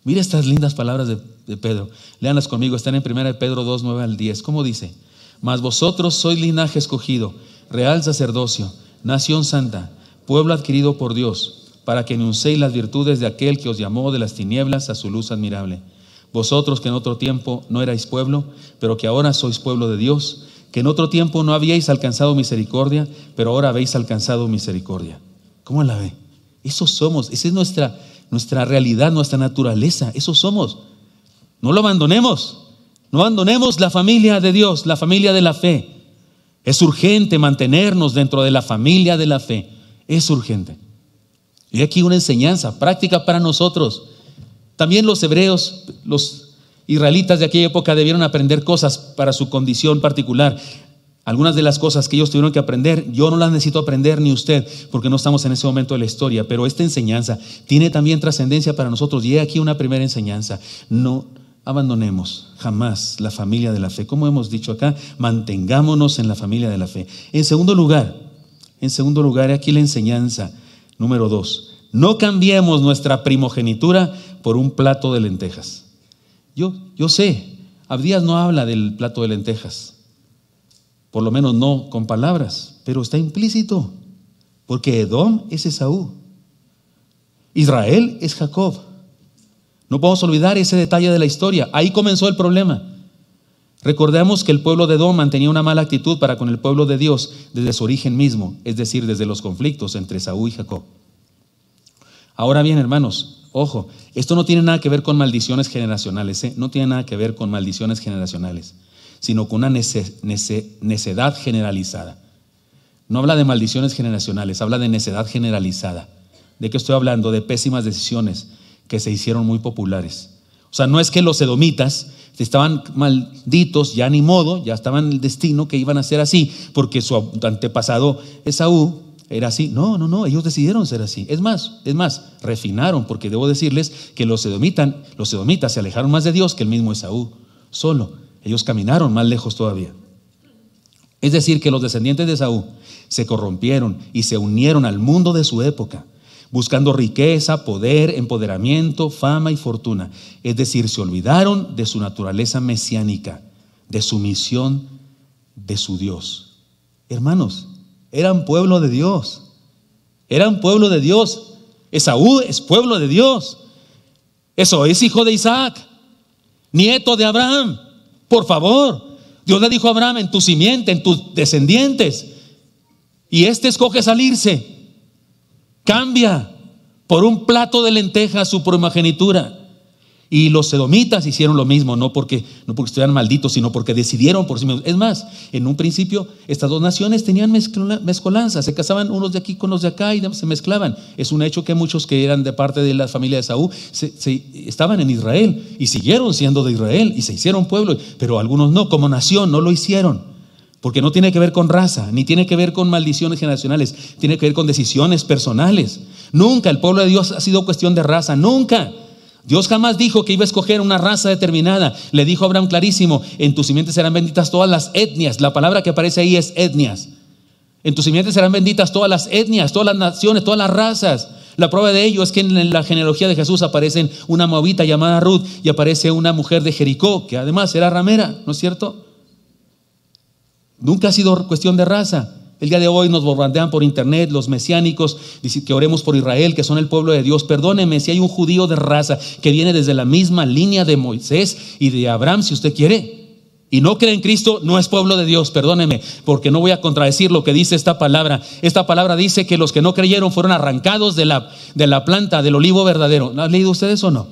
Mira estas lindas palabras de Pedro. Léanlas conmigo, están en 1 Pedro 2, 9 al 10. ¿Cómo dice? Mas vosotros sois linaje escogido, real sacerdocio, nación santa, pueblo adquirido por Dios, para que anunciéis las virtudes de aquel que os llamó de las tinieblas a su luz admirable. Vosotros que en otro tiempo no erais pueblo, pero que ahora sois pueblo de Dios, que en otro tiempo no habíais alcanzado misericordia, pero ahora habéis alcanzado misericordia. ¿Cómo la ve? Eso somos, esa es nuestra realidad, nuestra naturaleza, eso somos. No lo abandonemos, no abandonemos la familia de Dios, la familia de la fe. Es urgente mantenernos dentro de la familia de la fe, es urgente. Y aquí una enseñanza práctica para nosotros. También los hebreos, los israelitas de aquella época debieron aprender cosas para su condición particular. Algunas de las cosas que ellos tuvieron que aprender, yo no las necesito aprender ni usted, porque no estamos en ese momento de la historia, pero esta enseñanza tiene también trascendencia para nosotros. Y aquí una primera enseñanza: no abandonemos jamás la familia de la fe. Como hemos dicho acá, mantengámonos en la familia de la fe. En segundo lugar, aquí la enseñanza número 2: no cambiemos nuestra primogenitura por un plato de lentejas. Yo sé, Abdías no habla del plato de lentejas, por lo menos no con palabras, pero está implícito, porque Edom es Esaú, Israel es Jacob. No podemos olvidar ese detalle de la historia. Ahí comenzó el problema. Recordemos que el pueblo de Edom mantenía una mala actitud para con el pueblo de Dios desde su origen mismo, es decir, desde los conflictos entre Esaú y Jacob. Ahora bien, hermanos, ojo, esto no tiene nada que ver con maldiciones generacionales, no tiene nada que ver con maldiciones generacionales, sino con una necedad generalizada. No habla de maldiciones generacionales, habla de necedad generalizada. ¿De qué estoy hablando? De pésimas decisiones que se hicieron muy populares. O sea, no es que los edomitas estaban malditos, ya ni modo, ya estaban en el destino que iban a ser así, porque su antepasado Esaú era así. No, ellos decidieron ser así. Es más, refinaron, porque debo decirles que los edomitas se alejaron más de Dios que el mismo Esaú solo. Ellos caminaron más lejos todavía. Es decir, que los descendientes de Esaú se corrompieron y se unieron al mundo de su época, buscando riqueza, poder, empoderamiento, fama y fortuna. Es decir, se olvidaron de su naturaleza mesiánica, de su misión de su Dios. Hermanos, eran pueblo de Dios. Eran pueblo de Dios. Esaú es pueblo de Dios. Eso es hijo de Isaac, nieto de Abraham. Por favor, Dios le dijo a Abraham: en tu simiente, en tus descendientes. Y escoge salirse. Cambia por un plato de lentejas su primogenitura. Y los edomitas hicieron lo mismo, no porque estuvieran malditos, sino porque decidieron por sí mismos. Es más, en un principio estas dos naciones tenían mezcolanza, se casaban unos de aquí con los de acá y se mezclaban. Es un hecho que muchos que eran de parte de la familia de Saúl estaban en Israel y siguieron siendo de Israel y se hicieron pueblo, pero algunos no, como nación no lo hicieron. Porque no tiene que ver con raza, ni tiene que ver con maldiciones generacionales, tiene que ver con decisiones personales. Nunca el pueblo de Dios ha sido cuestión de raza, nunca. Dios jamás dijo que iba a escoger una raza determinada. Le dijo a Abraham clarísimo: en tu simiente serán benditas todas las etnias. La palabra que aparece ahí es etnias. En tu simiente serán benditas todas las etnias, todas las naciones, todas las razas. La prueba de ello es que en la genealogía de Jesús aparecen una moabita llamada Ruth y aparece una mujer de Jericó, que además era ramera, ¿no es cierto? Nunca ha sido cuestión de raza. El día de hoy nos bombardean por internet los mesiánicos, dicen que oremos por Israel, que son el pueblo de Dios. Perdóneme, si hay un judío de raza que viene desde la misma línea de Moisés y de Abraham, si usted quiere, y no cree en Cristo, no es pueblo de Dios. Perdóneme, porque no voy a contradecir lo que dice esta palabra. Esta palabra dice que los que no creyeron fueron arrancados de la planta del olivo verdadero. ¿Han leído ustedes o no?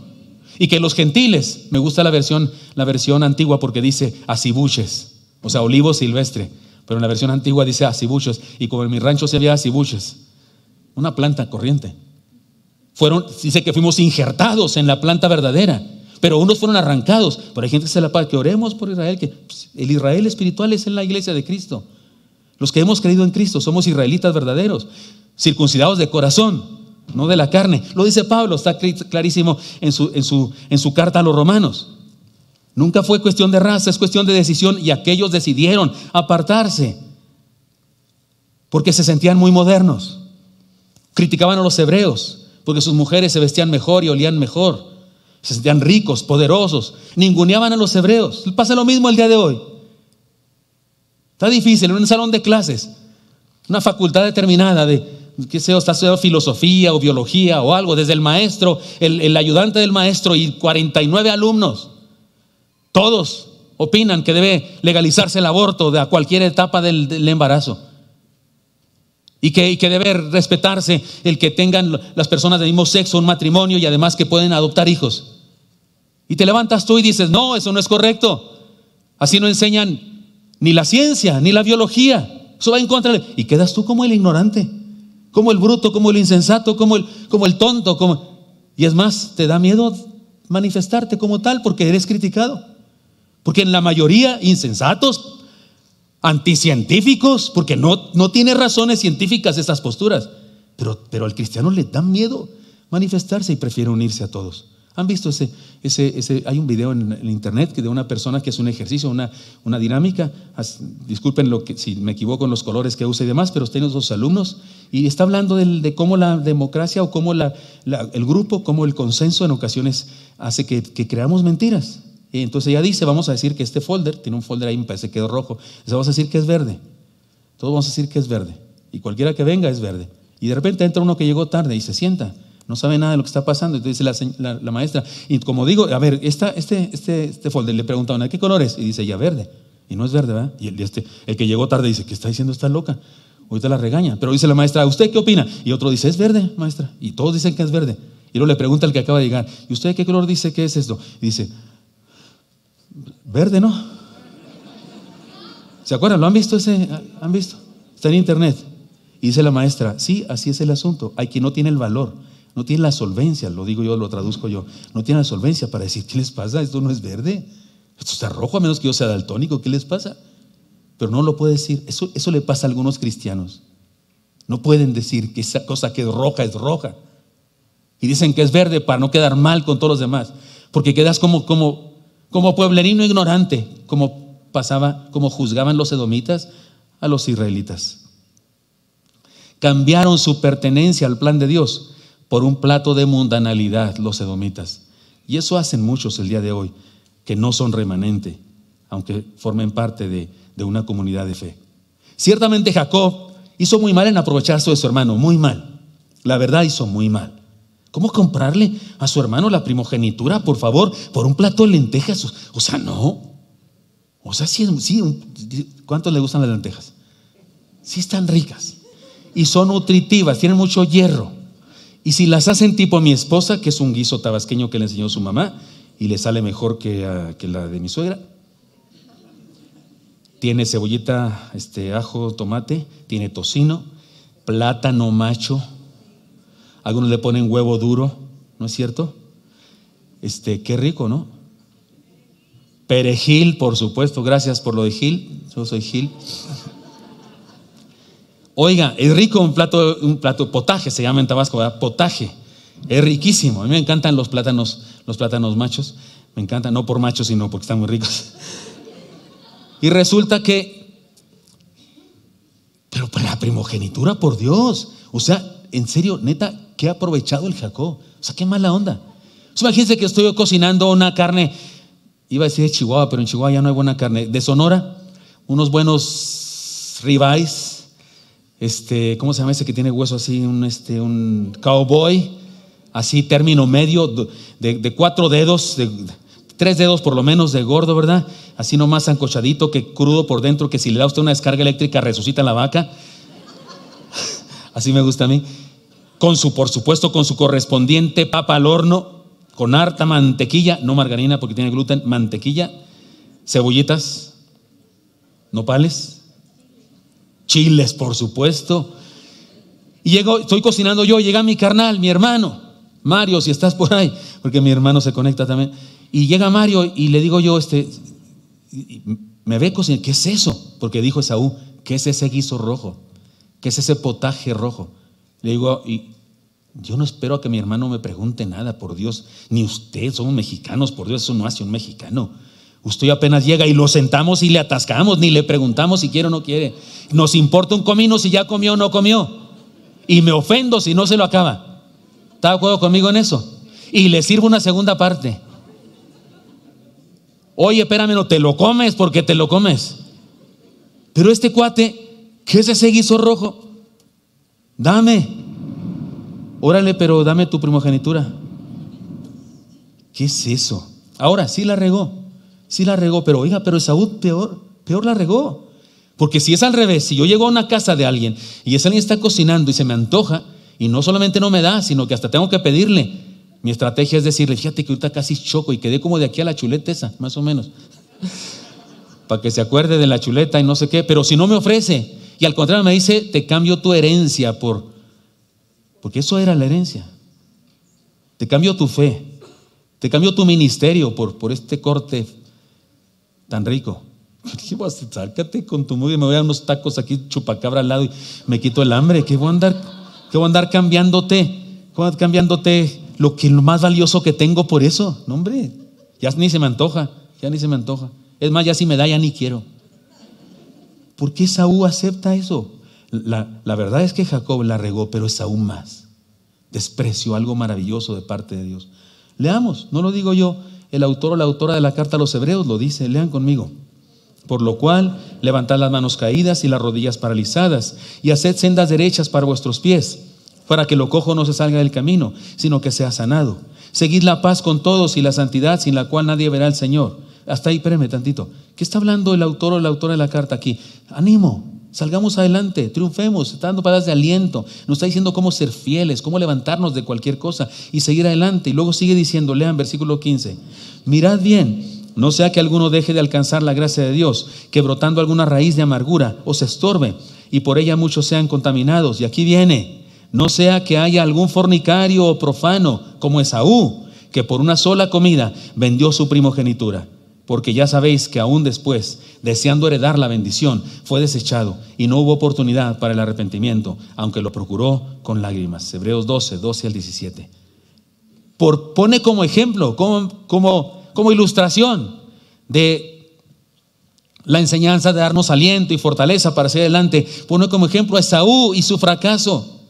Y que los gentiles, me gusta la versión antigua porque dice acibuches, o sea, olivo silvestre. Pero en la versión antigua dice acibuches. Y como en mi rancho se había acibuches, una planta corriente. Dice que fuimos injertados en la planta verdadera, pero unos fueron arrancados. Pero hay gente que se la paga, que oremos por Israel, que el Israel espiritual es en la iglesia de Cristo. Los que hemos creído en Cristo somos israelitas verdaderos, circuncidados de corazón, no de la carne. Lo dice Pablo, está clarísimo en su carta a los romanos. Nunca fue cuestión de raza, es cuestión de decisión, y aquellos decidieron apartarse porque se sentían muy modernos. Criticaban a los hebreos porque sus mujeres se vestían mejor y olían mejor, se sentían ricos, poderosos. Ninguneaban a los hebreos. Pasa lo mismo el día de hoy. Está difícil en un salón de clases, una facultad determinada de que sea, está estudiando filosofía o biología o algo, desde el maestro, el ayudante del maestro y 49 alumnos. Todos opinan que debe legalizarse el aborto a cualquier etapa del embarazo. Y que debe respetarse el que tengan las personas del mismo sexo un matrimonio y además que pueden adoptar hijos. Y te levantas tú y dices: no, eso no es correcto. Así no enseñan ni la ciencia ni la biología. Eso va en contra y quedas tú como el ignorante, como el bruto, como el insensato, como el tonto. Y es más, te da miedo manifestarte como tal porque eres criticado. Porque en la mayoría insensatos, anticientíficos, porque no tiene razones científicas estas posturas, pero al cristiano le da miedo manifestarse y prefiere unirse a todos. ¿Han visto hay un video en internet de una persona que hace un ejercicio, una dinámica? Disculpen si me equivoco en los colores que usa y demás, pero tiene dos alumnos y está hablando de cómo la democracia o cómo el grupo, cómo el consenso en ocasiones hace que creamos mentiras. Y entonces ella dice: vamos a decir que este folder, tiene un folder ahí, me parece que quedó rojo, vamos a decir que es verde. Todos vamos a decir que es verde. Y cualquiera que venga es verde. Y de repente entra uno que llegó tarde y se sienta, no sabe nada de lo que está pasando. Entonces dice la maestra, y como digo, a ver, este folder, le pregunta a una: ¿qué color es? Y dice ella: verde. Y no es verde, ¿verdad? Y el que llegó tarde dice: ¿qué está diciendo esta loca? Ahorita la regaña. Pero dice la maestra: ¿usted qué opina? Y otro dice: es verde, maestra. Y todos dicen que es verde. Y luego le pregunta al que acaba de llegar: ¿y usted qué color dice que es esto? Y dice: verde, ¿no? ¿Se acuerdan? ¿Lo han visto ¿Han visto? Está en internet. Y dice la maestra: sí, así es el asunto. Hay quien no tiene el valor, no tiene la solvencia, lo digo yo, lo traduzco yo, no tiene la solvencia para decir: ¿qué les pasa? Esto no es verde, esto está rojo, a menos que yo sea daltónico, ¿qué les pasa? Pero no lo puede decir. Eso le pasa a algunos cristianos. No pueden decir que esa cosa que es roja. Y dicen que es verde para no quedar mal con todos los demás, porque quedas como pueblerino ignorante, como juzgaban los edomitas a los israelitas. Cambiaron su pertenencia al plan de Dios por un plato de mundanalidad los edomitas. Y eso hacen muchos el día de hoy, que no son remanente, aunque formen parte de de una comunidad de fe. Ciertamente Jacob hizo muy mal en aprovecharse de su hermano, muy mal. La verdad, hizo muy mal. ¿Cómo comprarle a su hermano la primogenitura, por favor, por un plato de lentejas? O sea, no. O sea, sí, ¿cuántos le gustan las lentejas? Sí están ricas y son nutritivas, tienen mucho hierro. Y si las hacen tipo mi esposa, que es un guiso tabasqueño que le enseñó su mamá y le sale mejor que la de mi suegra. Tiene cebollita, ajo, tomate, tiene tocino, plátano macho. Algunos le ponen huevo duro, ¿no es cierto? Qué rico, ¿no? Perejil, por supuesto, gracias por lo de Gil, yo soy Gil. Oiga, es rico un plato potaje, se llama en Tabasco, ¿verdad? Potaje, es riquísimo. A mí me encantan los plátanos machos, me encantan, no por machos, sino porque están muy ricos. Y resulta que, pero para la primogenitura, por Dios, o sea, en serio, neta, qué aprovechado el Jacob, o sea, qué mala onda. O sea, imagínense que estoy cocinando una carne, iba a decir de Chihuahua, pero en Chihuahua ya no hay buena carne, de Sonora, unos buenos ribeyes, ¿cómo se llama ese que tiene hueso así? Un cowboy, así término medio, de 4 dedos, de 3 dedos por lo menos de gordo, ¿verdad? Así nomás ancochadito, que crudo por dentro, que si le da a usted una descarga eléctrica resucita la vaca. Así me gusta a mí. Por supuesto, con su correspondiente papa al horno, con harta mantequilla, no margarina porque tiene gluten, mantequilla, cebollitas, nopales, chiles, por supuesto. Y estoy cocinando yo, llega mi carnal, mi hermano, Mario, si estás por ahí, porque mi hermano se conecta también. Y llega Mario y le digo yo, me ve cocinando, ¿qué es eso? Porque dijo Esaú, ¿qué es ese guiso rojo? ¿Qué es ese potaje rojo? Le digo, y yo no espero a que mi hermano me pregunte nada, por Dios, ni usted, somos mexicanos, por Dios, eso no hace un mexicano. Usted apenas llega y lo sentamos y le atascamos, ni le preguntamos si quiere o no quiere. Nos importa un comino si ya comió o no comió. Y me ofendo si no se lo acaba. ¿Está de acuerdo conmigo en eso? Y le sirvo una segunda parte. Oye, espérame, no te lo comes porque te lo comes. Pero este cuate, ¿qué es ese guiso rojo? Dame. Órale, pero dame tu primogenitura. ¿Qué es eso? Ahora, sí la regó, pero oiga, pero Esaú peor la regó. Porque si es al revés, si yo llego a una casa de alguien y ese alguien está cocinando y se me antoja, y no solamente no me da, sino que hasta tengo que pedirle, mi estrategia es decirle, fíjate que ahorita casi choco y quedé como de aquí a la chuleta esa, más o menos, para que se acuerde de la chuleta y no sé qué. Pero si no me ofrece y al contrario me dice, te cambio tu herencia porque eso era la herencia, te cambio tu fe, te cambio tu ministerio por este corte tan rico. Sácate con tu muy, me voy a dar unos tacos aquí, chupacabra al lado y me quito el hambre. ¿Qué voy a andar cambiándote? Lo más valioso que tengo por eso. No, hombre, ya ni se me antoja. Es más, ya si me da, ya ni quiero. ¿Por qué Esaú acepta eso? La verdad es que Jacob la regó, pero Esaú más. Despreció algo maravilloso de parte de Dios. Leamos, no lo digo yo, el autor o la autora de la carta a los hebreos lo dice, lean conmigo. Por lo cual, levantad las manos caídas y las rodillas paralizadas, y haced sendas derechas para vuestros pies, para que lo cojo no se salga del camino, sino que sea sanado. Seguid la paz con todos y la santidad, sin la cual nadie verá al Señor. Hasta ahí, espérame tantito. ¿Qué está hablando el autor o la autora de la carta aquí? Ánimo, salgamos adelante, triunfemos, está dando palabras de aliento. Nos está diciendo cómo ser fieles, cómo levantarnos de cualquier cosa y seguir adelante. Y luego sigue diciendo, lean versículo 15. Mirad bien, no sea que alguno deje de alcanzar la gracia de Dios, que brotando alguna raíz de amargura os estorbe y por ella muchos sean contaminados. Y aquí viene, no sea que haya algún fornicario o profano como Esaú, que por una sola comida vendió su primogenitura. Porque ya sabéis que aún después, deseando heredar la bendición, fue desechado y no hubo oportunidad para el arrepentimiento, aunque lo procuró con lágrimas. Hebreos 12 al 17. Pone como ejemplo, como ilustración de la enseñanza de darnos aliento y fortaleza para seguir adelante. Pone como ejemplo a Esaú y su fracaso.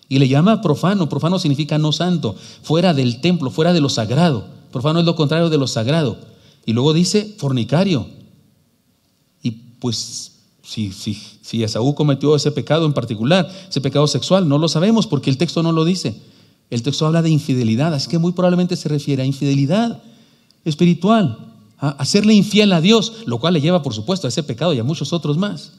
Y le llama profano. Profano significa no santo, fuera del templo, fuera de lo sagrado. Profano es lo contrario de lo sagrado. Y luego dice fornicario. Y pues si Esaú cometió ese pecado en particular, ese pecado sexual, no lo sabemos porque el texto no lo dice. El texto habla de infidelidad, así que muy probablemente se refiere a infidelidad espiritual, a hacerle infiel a Dios, lo cual le lleva, por supuesto, a ese pecado y a muchos otros más.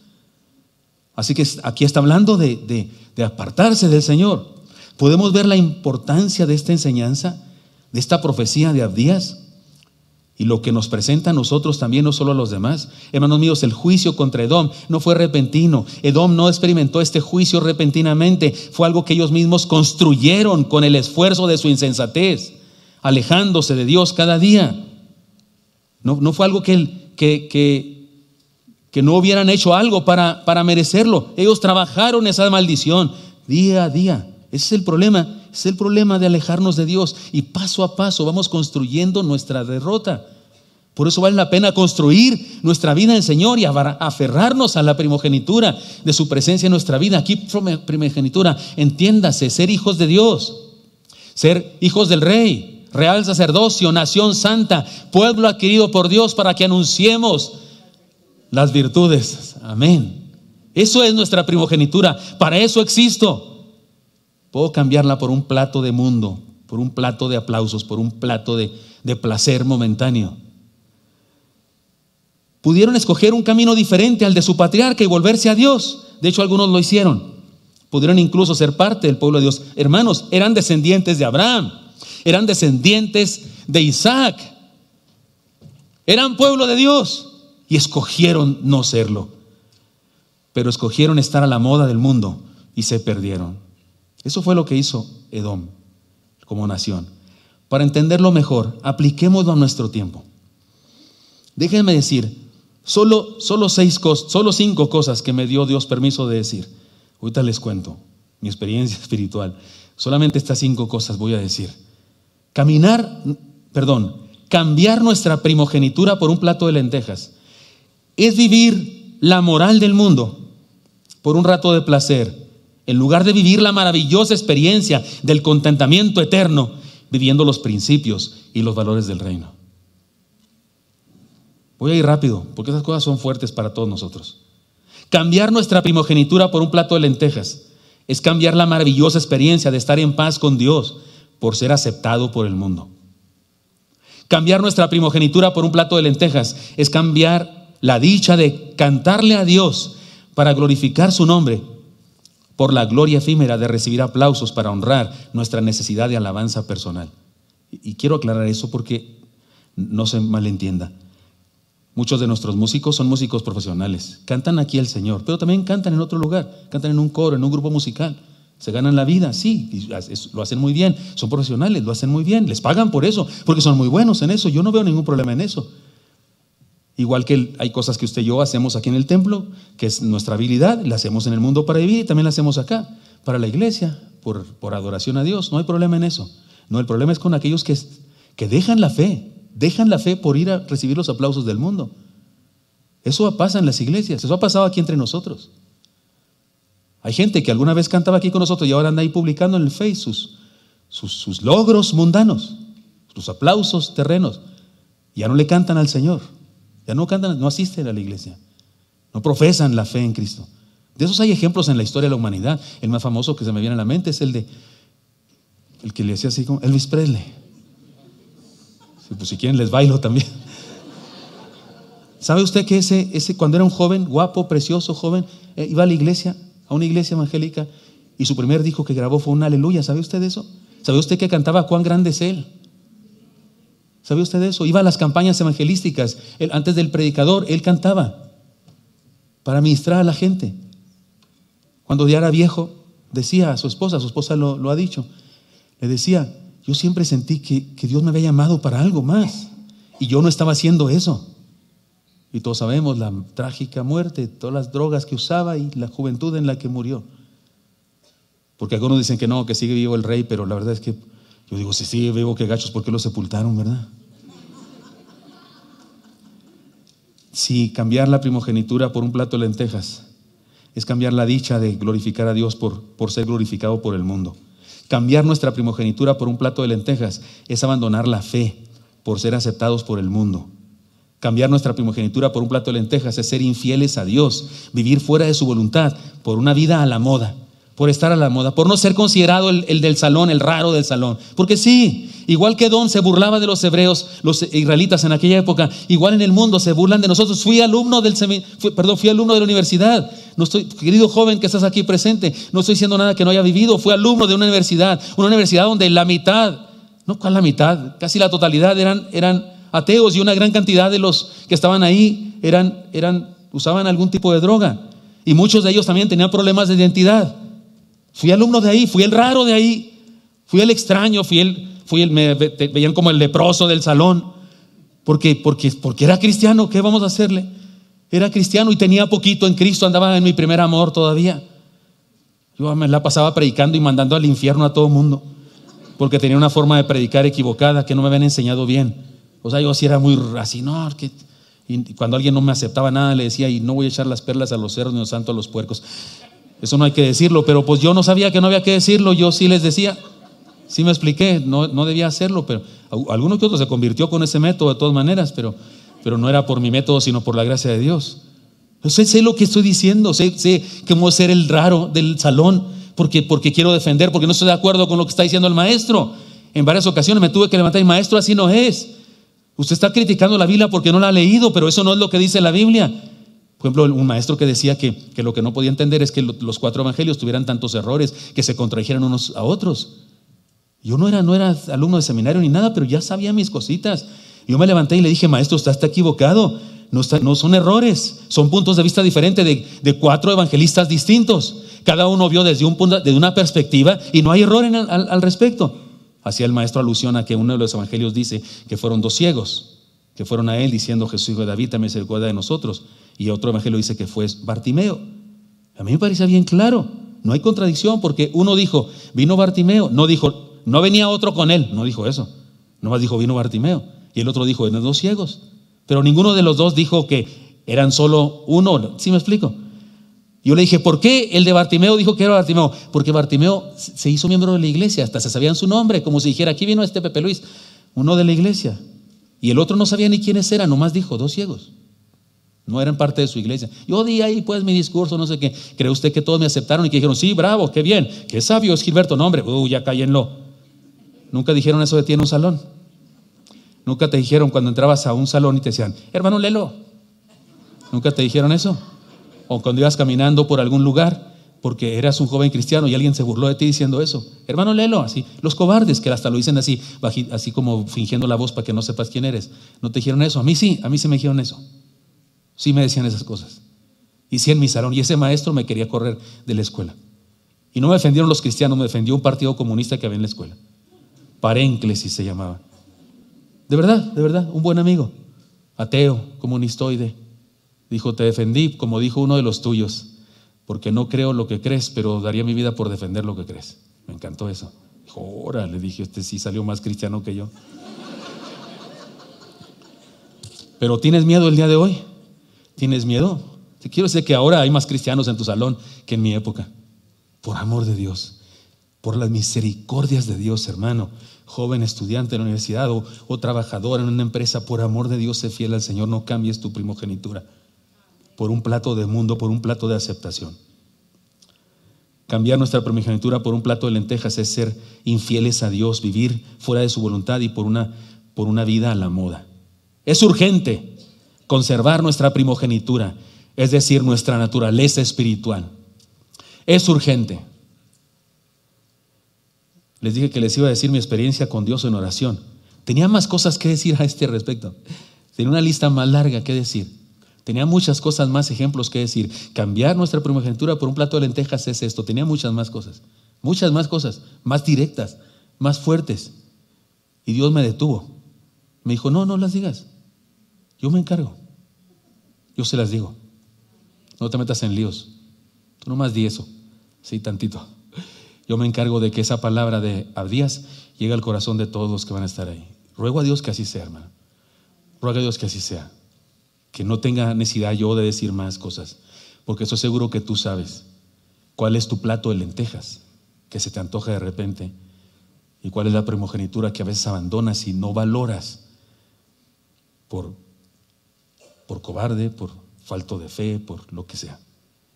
Así que aquí está hablando de apartarse del Señor. ¿Podemos ver la importancia de esta enseñanza, de esta profecía de Abdías? Y lo que nos presenta a nosotros también, no solo a los demás. Hermanos míos, el juicio contra Edom no fue repentino. Edom no experimentó este juicio repentinamente. Fue algo que ellos mismos construyeron con el esfuerzo de su insensatez, alejándose de Dios cada día. No fue algo que no hubieran hecho algo para merecerlo. Ellos trabajaron esa maldición día a día. Ese es el problema. Es el problema de alejarnos de Dios, y paso a paso vamos construyendo nuestra derrota. Por eso vale la pena construir nuestra vida en el Señor y aferrarnos a la primogenitura de su presencia en nuestra vida. Aquí primogenitura, entiéndase, ser hijos de Dios, ser hijos del Rey, real sacerdocio, nación santa, pueblo adquirido por Dios para que anunciemos las virtudes. Amén. Eso es nuestra primogenitura, para eso existo. Puedo cambiarla por un plato de mundo, por un plato de aplausos, por un plato de placer momentáneo. Pudieron escoger un camino diferente al de su patriarca y volverse a Dios. De hecho, algunos lo hicieron. Pudieron incluso ser parte del pueblo de Dios. Hermanos, eran descendientes de Abraham, eran descendientes de Isaac, eran pueblo de Dios y escogieron no serlo. Pero escogieron estar a la moda del mundo y se perdieron. Eso fue lo que hizo Edom como nación. Para entenderlo mejor, apliquémoslo a nuestro tiempo. Déjenme decir, solo 5 cosas que me dio Dios permiso de decir. Ahorita les cuento mi experiencia espiritual. Solamente estas 5 cosas voy a decir. Cambiar nuestra primogenitura por un plato de lentejas es vivir la moral del mundo por un rato de placer, en lugar de vivir la maravillosa experiencia del contentamiento eterno, viviendo los principios y los valores del reino. Voy a ir rápido, porque esas cosas son fuertes para todos nosotros. Cambiar nuestra primogenitura por un plato de lentejas es cambiar la maravillosa experiencia de estar en paz con Dios por ser aceptado por el mundo. Cambiar nuestra primogenitura por un plato de lentejas es cambiar la dicha de cantarle a Dios para glorificar su nombre por la gloria efímera de recibir aplausos para honrar nuestra necesidad de alabanza personal. Y quiero aclarar eso porque no se malentienda. Muchos de nuestros músicos son músicos profesionales, cantan aquí al Señor, pero también cantan en otro lugar, cantan en un coro, en un grupo musical. Se ganan la vida, sí, y lo hacen muy bien, son profesionales, lo hacen muy bien, les pagan por eso, porque son muy buenos en eso. Yo no veo ningún problema en eso. Igual que hay cosas que usted y yo hacemos aquí en el templo, que es nuestra habilidad, la hacemos en el mundo para vivir y también la hacemos acá, para la iglesia, por adoración a Dios. No hay problema en eso. No, el problema es con aquellos que dejan la fe por ir a recibir los aplausos del mundo. Eso pasa en las iglesias, eso ha pasado aquí entre nosotros. Hay gente que alguna vez cantaba aquí con nosotros y ahora anda ahí publicando en el Facebook sus logros mundanos, sus aplausos terrenos. Ya no le cantan al Señor. Ya no cantan, no asisten a la iglesia, no profesan la fe en Cristo. De esos hay ejemplos en la historia de la humanidad. El más famoso que se me viene a la mente es el que le hacía así como Elvis Presley. Sí, pues si quieren les bailo también. ¿Sabe usted que ese cuando era un joven, guapo, precioso, joven, iba a la iglesia, a una iglesia evangélica, y su primer disco que grabó fue un aleluya? ¿Sabe usted de eso? ¿Sabe usted que cantaba cuán grande es Él? ¿Sabe usted de eso? Iba a las campañas evangelísticas. Antes del predicador, él cantaba para ministrar a la gente. Cuando ya era viejo, decía a su esposa lo ha dicho, le decía, yo siempre sentí que Dios me había llamado para algo más y yo no estaba haciendo eso. Y todos sabemos la trágica muerte, todas las drogas que usaba y la juventud en la que murió. Porque algunos dicen que no, que sigue vivo el rey, pero la verdad es que yo digo, si sigue vivo, qué gachos, ¿por qué lo sepultaron, verdad? Si cambiar la primogenitura por un plato de lentejas es cambiar la dicha de glorificar a Dios por ser glorificado por el mundo. Cambiar nuestra primogenitura por un plato de lentejas es abandonar la fe por ser aceptados por el mundo. Cambiar nuestra primogenitura por un plato de lentejas es ser infieles a Dios, vivir fuera de su voluntad, por una vida a la moda, por estar a la moda, por no ser considerado el del salón, el raro del salón. Porque sí, igual que Edom se burlaba de los hebreos, los israelitas en aquella época, igual en el mundo se burlan de nosotros. Fui alumno de la universidad. No estoy, querido joven que estás aquí presente, no estoy diciendo nada que no haya vivido. Fui alumno de una universidad donde la mitad, no, ¿cuál la mitad? Casi la totalidad eran ateos, y una gran cantidad de los que estaban ahí usaban algún tipo de droga, y muchos de ellos también tenían problemas de identidad. Fui alumno de ahí, fui el raro de ahí, fui el extraño, me veían como el leproso del salón, porque era cristiano. ¿Qué vamos a hacerle? Era cristiano y tenía poquito en Cristo, andaba en mi primer amor todavía. Yo me la pasaba predicando y mandando al infierno a todo mundo, porque tenía una forma de predicar equivocada que no me habían enseñado bien. O sea, yo sí era muy así, no, y cuando alguien no me aceptaba nada, le decía, y no voy a echar las perlas a los cerdos ni los santos a los puercos. Eso no hay que decirlo, pero pues yo no sabía que no había que decirlo. Yo sí les decía, sí me expliqué, no debía hacerlo, pero alguno que otro se convirtió con ese método de todas maneras, pero no era por mi método, sino por la gracia de Dios. Yo sé lo que estoy diciendo, sé cómo ser el raro del salón, porque quiero defender, porque no estoy de acuerdo con lo que está diciendo el maestro. En varias ocasiones me tuve que levantar y, maestro, así no es. Usted está criticando la Biblia porque no la ha leído, pero eso no es lo que dice la Biblia. Por ejemplo, un maestro que decía que lo que no podía entender es que los 4 evangelios tuvieran tantos errores, que se contradijeran unos a otros. Yo no era alumno de seminario ni nada, pero ya sabía mis cositas. Yo me levanté y le dije, maestro, usted está equivocado. No son errores, son puntos de vista diferentes de 4 evangelistas distintos. Cada uno vio desde una perspectiva y no hay error al respecto. Hacía el maestro alusión a que uno de los evangelios dice que fueron 2 ciegos, que fueron a él diciendo, Jesús, hijo de David, ten misericordia de nosotros. Y otro evangelio dice que fue Bartimeo. A mí me parecía bien claro, no hay contradicción, porque uno dijo, vino Bartimeo, no dijo, no venía otro con él, no dijo eso, nomás dijo, vino Bartimeo. Y el otro dijo, eran 2 ciegos, pero ninguno de los dos dijo que eran solo uno. ¿Sí me explico? Yo le dije, ¿por qué el de Bartimeo dijo que era Bartimeo? Porque Bartimeo se hizo miembro de la iglesia, hasta se sabían su nombre, como si dijera, aquí vino este Pepe Luis, uno de la iglesia. Y el otro no sabía ni quiénes eran, nomás dijo, 2 ciegos. No eran parte de su iglesia. Yo di ahí pues mi discurso, no sé qué. ¿Cree usted que todos me aceptaron y que dijeron, sí, bravo, qué bien, qué sabio es Gilberto? No, hombre, ya cállenlo. Nunca dijeron eso de ti en un salón. Nunca te dijeron cuando entrabas a un salón y te decían, hermano Lelo. Nunca te dijeron eso. O cuando ibas caminando por algún lugar, porque eras un joven cristiano y alguien se burló de ti diciendo eso, hermano Lelo, así. Los cobardes que hasta lo dicen así, así como fingiendo la voz para que no sepas quién eres. ¿No te dijeron eso? A mí sí me dijeron eso. Sí me decían esas cosas. Y sí en mi salón. Y ese maestro me quería correr de la escuela. Y no me defendieron los cristianos, me defendió un partido comunista que había en la escuela. Parénclesis se llamaba. De verdad, un buen amigo. Ateo, comunistoide. Dijo, te defendí, como dijo uno de los tuyos, porque no creo lo que crees, pero daría mi vida por defender lo que crees. Me encantó eso. Dijo, órale, le dije, este sí salió más cristiano que yo. Pero ¿tienes miedo el día de hoy? ¿Tienes miedo? Te quiero decir que ahora hay más cristianos en tu salón que en mi época. Por amor de Dios, por las misericordias de Dios, hermano, joven estudiante en la universidad o trabajador en una empresa, por amor de Dios, sé fiel al Señor, no cambies tu primogenitura por un plato de mundo, por un plato de aceptación. Cambiar nuestra primogenitura por un plato de lentejas es ser infieles a Dios, vivir fuera de su voluntad y por una vida a la moda. Es urgente conservar nuestra primogenitura, es decir, nuestra naturaleza espiritual. Es urgente. Les dije que les iba a decir mi experiencia con Dios en oración. Tenía más cosas que decir a este respecto. Tenía una lista más larga que decir. Tenía muchas cosas más, ejemplos que decir. Cambiar nuestra primogenitura por un plato de lentejas es esto. Tenía muchas más cosas, más directas, más fuertes. Y Dios me detuvo. Me dijo, no las digas. Yo me encargo. Yo se las digo. No te metas en líos. Tú nomás di eso. Sí, tantito. Yo me encargo de que esa palabra de Abdías llegue al corazón de todos los que van a estar ahí. Ruego a Dios que así sea, hermano. Ruego a Dios que así sea. Que no tenga necesidad yo de decir más cosas, porque estoy seguro que tú sabes cuál es tu plato de lentejas que se te antoja de repente y cuál es la primogenitura que a veces abandonas y no valoras por por cobarde, por falto de fe, por lo que sea.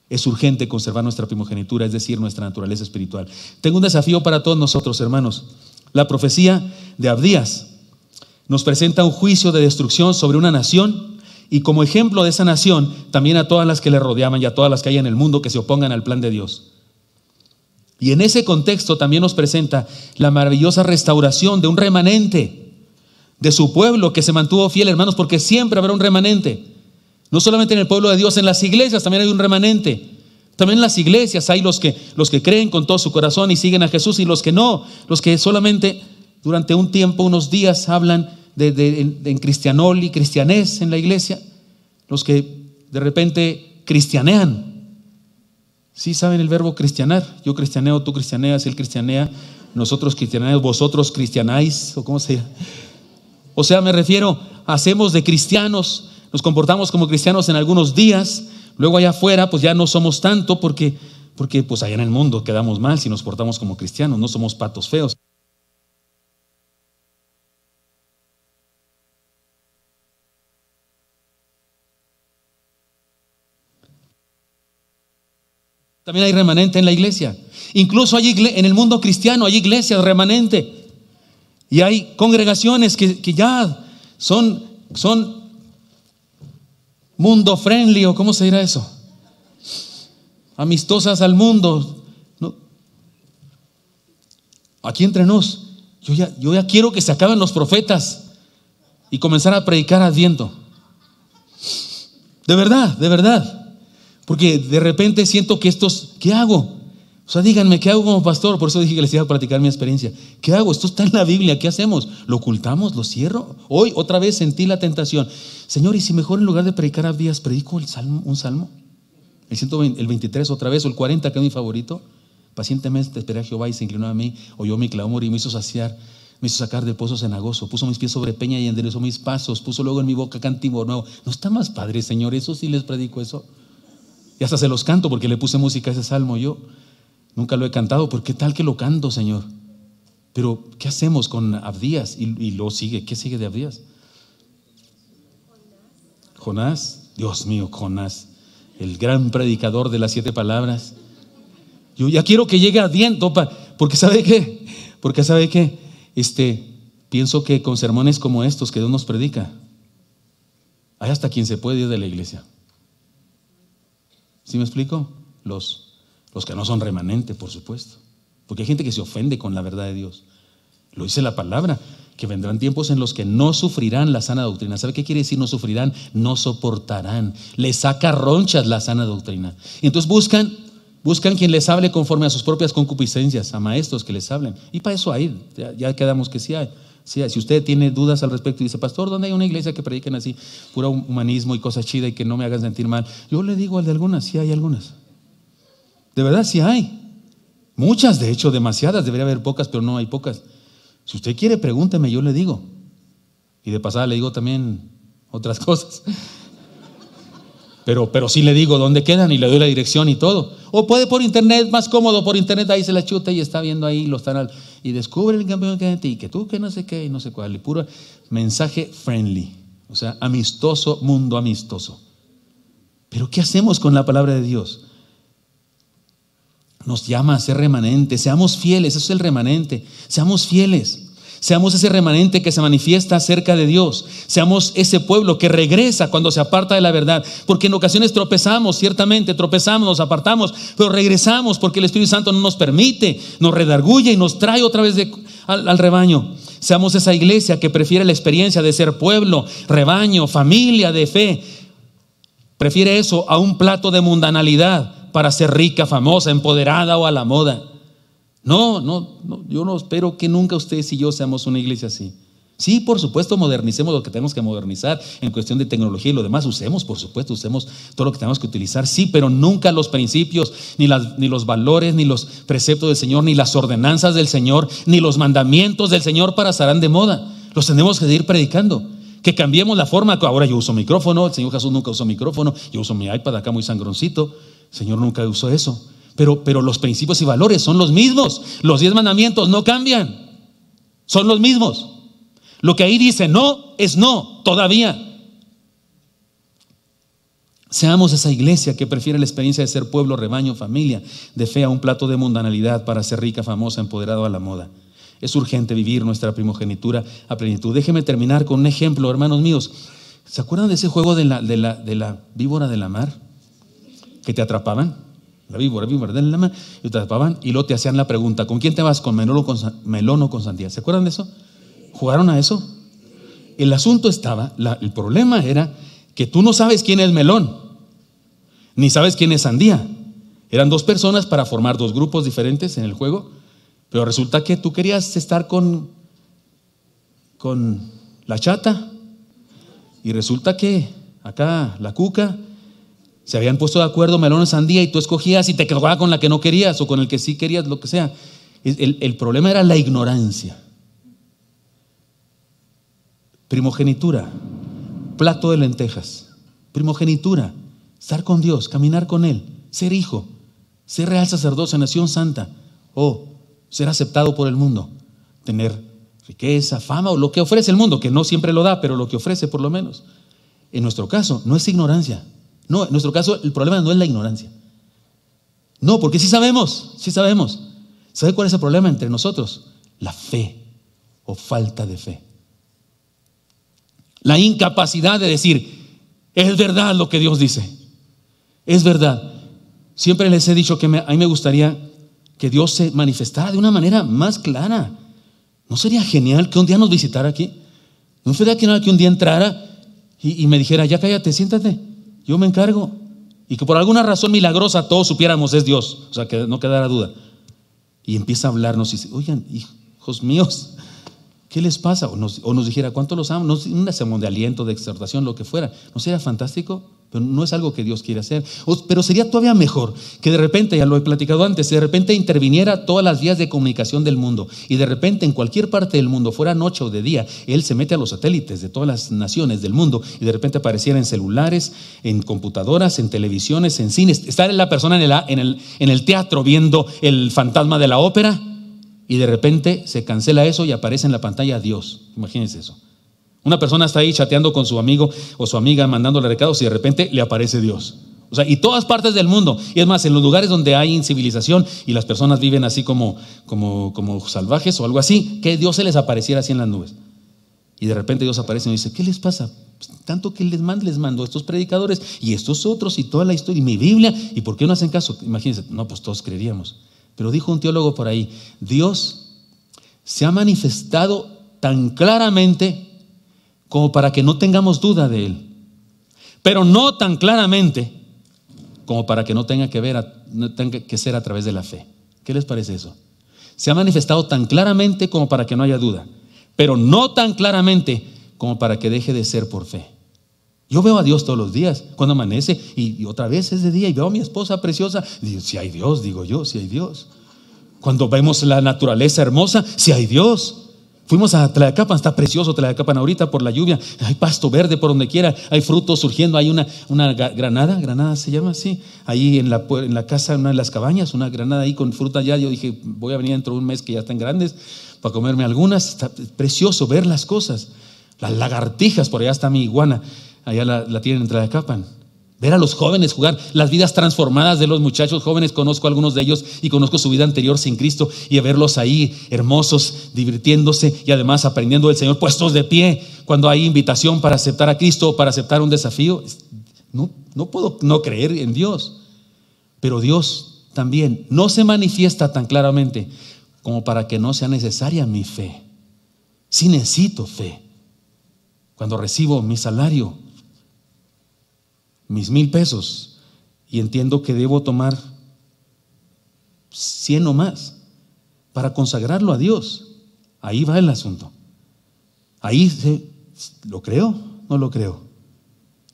Es urgente conservar nuestra primogenitura, es decir, nuestra naturaleza espiritual. Tengo un desafío para todos nosotros, hermanos. La profecía de Abdías nos presenta un juicio de destrucción sobre una nación y como ejemplo de esa nación, también a todas las que le rodeaban y a todas las que hay en el mundo que se opongan al plan de Dios. Y en ese contexto también nos presenta la maravillosa restauración de un remanente de su pueblo que se mantuvo fiel, hermanos, porque siempre habrá un remanente. No solamente en el pueblo de Dios, en las iglesias también hay un remanente. También en las iglesias hay los que creen con todo su corazón y siguen a Jesús y los que no, los que solamente durante un tiempo, unos días hablan en cristianol y cristianés en la iglesia, los que de repente cristianean. ¿Sí saben el verbo cristianar? Yo cristianeo, tú cristianeas, él cristianea, nosotros cristianeamos, vosotros cristianáis, o cómo se llama. O sea, me refiero, hacemos de cristianos, nos comportamos como cristianos en algunos días, luego allá afuera pues ya no somos tanto porque pues allá en el mundo quedamos mal si nos portamos como cristianos, no somos patos feos. También hay remanente en la iglesia. Incluso en el mundo cristiano hay iglesias remanente. Y hay congregaciones que ya son mundo friendly, o ¿cómo se dirá eso? Amistosas al mundo. ¿No? Aquí entre nos, yo ya quiero que se acaben los profetas y comenzar a predicar Adviento. De verdad. Porque de repente siento que ¿qué hago? O sea, díganme, ¿qué hago como pastor? Por eso dije que les iba a platicar mi experiencia. ¿Qué hago? Esto está en la Biblia, ¿qué hacemos? ¿Lo ocultamos? ¿Lo cierro? Hoy otra vez sentí la tentación. Señor, ¿y si mejor en lugar de predicar Abdías, predico un salmo? El 23 otra vez, o el 40, que es mi favorito. Pacientemente esperé a Jehová y se inclinó a mí, oyó mi clamor y me hizo sacar del pozo cenagoso, puso mis pies sobre peña y enderezó mis pasos, puso luego en mi boca cántico nuevo. ¿No está más padre, Señor? Eso sí les predico eso. Y hasta se los canto porque le puse música a ese salmo yo. Nunca lo he cantado, pero ¿qué tal que lo canto, Señor? Pero ¿qué hacemos con Abdías? Y luego sigue, ¿qué sigue de Abdías? Jonás, Dios mío, Jonás, el gran predicador de las 7 palabras. Yo ya quiero que llegue Adviento, porque ¿sabe qué? Pienso que con sermones como estos que Dios nos predica, hay hasta quien se puede ir de la iglesia. ¿Sí me explico? Los que no son remanente, por supuesto. Porque hay gente que se ofende con la verdad de Dios. Lo dice la palabra, que vendrán tiempos en los que no sufrirán la sana doctrina. ¿Sabe qué quiere decir no sufrirán? No soportarán. Les saca ronchas la sana doctrina. Y entonces buscan quien les hable conforme a sus propias concupiscencias, a maestros que les hablen. Y para eso hay, ya quedamos que sí hay. Sí, si usted tiene dudas al respecto y dice, pastor, ¿dónde hay una iglesia que prediquen así, puro humanismo y cosas chidas y que no me hagan sentir mal? Yo le digo al de algunas, sí hay algunas. De verdad, sí hay. Muchas, de hecho, demasiadas. Debería haber pocas, pero no hay pocas. Si usted quiere, pregúnteme, yo le digo. Y de pasada le digo también otras cosas. Pero sí le digo dónde quedan y le doy la dirección y todo. O puede por internet, más cómodo por internet, ahí se la chuta y está viendo ahí, y descubre el campeón que hay en ti, que tú que no sé qué y no sé cuál. Y puro mensaje friendly, o sea, amistoso, mundo amistoso. Pero ¿qué hacemos con la palabra de Dios? Nos llama a ser remanente, seamos fieles, eso es el remanente, seamos fieles. Seamos ese remanente que se manifiesta cerca de Dios. Seamos ese pueblo que regresa cuando se aparta de la verdad. Porque en ocasiones tropezamos, ciertamente tropezamos, nos apartamos, pero regresamos porque el Espíritu Santo no nos permite, nos redarguye y nos trae otra vez al rebaño. Seamos esa iglesia que prefiere la experiencia de ser pueblo, rebaño, familia de fe. Prefiere eso a un plato de mundanalidad para ser rica, famosa, empoderada o a la moda. No, yo no espero que nunca ustedes y yo seamos una iglesia así. Sí, por supuesto, modernicemos lo que tenemos que modernizar en cuestión de tecnología y lo demás. Usemos todo lo que tenemos que utilizar, sí, pero nunca los principios, ni los valores, ni los preceptos del Señor, ni las ordenanzas del Señor, ni los mandamientos del Señor pasarán de moda. Los tenemos que seguir predicando. Que cambiemos la forma. Ahora yo uso micrófono, el Señor Jesús nunca usó micrófono, yo uso mi iPad acá muy sangroncito, el Señor nunca usó eso. Pero los principios y valores son los mismos. Los 10 mandamientos no cambian. Son los mismos. Lo que ahí dice no es no, todavía. Seamos esa iglesia que prefiere la experiencia de ser pueblo, rebaño, familia de fe a un plato de mundanalidad para ser rica, famosa, empoderado a la moda. Es urgente vivir nuestra primogenitura a plenitud. Déjeme terminar con un ejemplo, hermanos míos. ¿Se acuerdan de ese juego de la víbora de la mar? Que te atrapaban. La víbora de la mar. Y te atrapaban y luego te hacían la pregunta: ¿con quién te vas? ¿Con melón o con sandía? ¿Se acuerdan de eso? ¿Jugaron a eso? El asunto estaba, el problema era que tú no sabes quién es melón, ni sabes quién es sandía. Eran dos personas para formar dos grupos diferentes en el juego, pero resulta que tú querías estar con la chata, y resulta que acá la cuca se habían puesto de acuerdo melón y sandía, y tú escogías y te quedabas con la que no querías o con el que sí querías, lo que sea. El problema era la ignorancia. Primogenitura, plato de lentejas. Primogenitura, estar con Dios, caminar con Él, ser hijo, ser real sacerdocio, nación santa, o ser aceptado por el mundo, tener riqueza, fama o lo que ofrece el mundo, que no siempre lo da, pero lo que ofrece por lo menos. En nuestro caso no es ignorancia. No, en nuestro caso el problema no es la ignorancia. No, porque sí sabemos. ¿Sabe cuál es el problema entre nosotros? La fe o falta de fe. La incapacidad de decir: es verdad lo que Dios dice, es verdad. Siempre les he dicho que a mí me gustaría que Dios se manifestara de una manera más clara. ¿No sería genial que un día nos visitara aquí? ¿No sería genial que un día entrara y me dijera: ya cállate, siéntate, yo me encargo? Y que por alguna razón milagrosa todos supiéramos es Dios, o sea, que no quedara duda. Y empieza a hablarnos y dice: oigan, hijos míos, ¿qué les pasa? O nos dijera: ¿cuánto los amo? Un sermón de aliento, de exhortación, lo que fuera. ¿No sería fantástico? Pero no es algo que Dios quiere hacer. Pero sería todavía mejor que de repente, ya lo he platicado antes, de repente interviniera todas las vías de comunicación del mundo, y de repente en cualquier parte del mundo, fuera noche o de día, Él se mete a los satélites de todas las naciones del mundo, y de repente apareciera en celulares, en computadoras, en televisiones, en cines. Estar la persona en el teatro viendo el fantasma de la ópera, y de repente se cancela eso y aparece en la pantalla Dios. Imagínense eso. Una persona está ahí chateando con su amigo o su amiga, mandándole recados, y de repente le aparece Dios. O sea, y todas partes del mundo. Y es más, en los lugares donde hay incivilización y las personas viven así como salvajes o algo así, que Dios se les apareciera así en las nubes. Y de repente Dios aparece y dice: ¿qué les pasa? Pues, tanto que les mando estos predicadores y estos otros y toda la historia y mi Biblia, ¿y por qué no hacen caso? Imagínense, no, pues todos creeríamos. Pero dijo un teólogo por ahí: Dios se ha manifestado tan claramente como para que no tengamos duda de Él, pero no tan claramente como para que no tenga que ser a través de la fe. ¿Qué les parece eso? Se ha manifestado tan claramente como para que no haya duda, pero no tan claramente como para que deje de ser por fe. Yo veo a Dios todos los días, cuando amanece, y otra vez es de día, y veo a mi esposa preciosa, y digo: si hay Dios, digo yo, si hay Dios. Cuando vemos la naturaleza hermosa, si hay Dios. Fuimos a Tlayacapan, está precioso Tlayacapan ahorita por la lluvia, hay pasto verde por donde quiera, hay frutos surgiendo, hay una granada se llama así, ahí en la casa, en una de las cabañas, una granada ahí con fruta ya. Yo dije: voy a venir dentro de un mes que ya están grandes para comerme algunas. Está precioso ver las cosas. Las lagartijas, por allá está mi iguana, allá la tienen en Tlayacapan. Ver a los jóvenes jugar, las vidas transformadas de los muchachos jóvenes. Conozco a algunos de ellos y conozco su vida anterior sin Cristo, y a verlos ahí hermosos, divirtiéndose y además aprendiendo del Señor, puestos de pie cuando hay invitación para aceptar a Cristo o para aceptar un desafío. No puedo no creer en Dios. Pero Dios también no se manifiesta tan claramente como para que no sea necesaria mi fe. Sí necesito fe. Cuando recibo mi salario, mis 1,000 pesos, y entiendo que debo tomar 100 o más para consagrarlo a Dios, ahí va el asunto. Ahí ¿lo creo? No lo creo.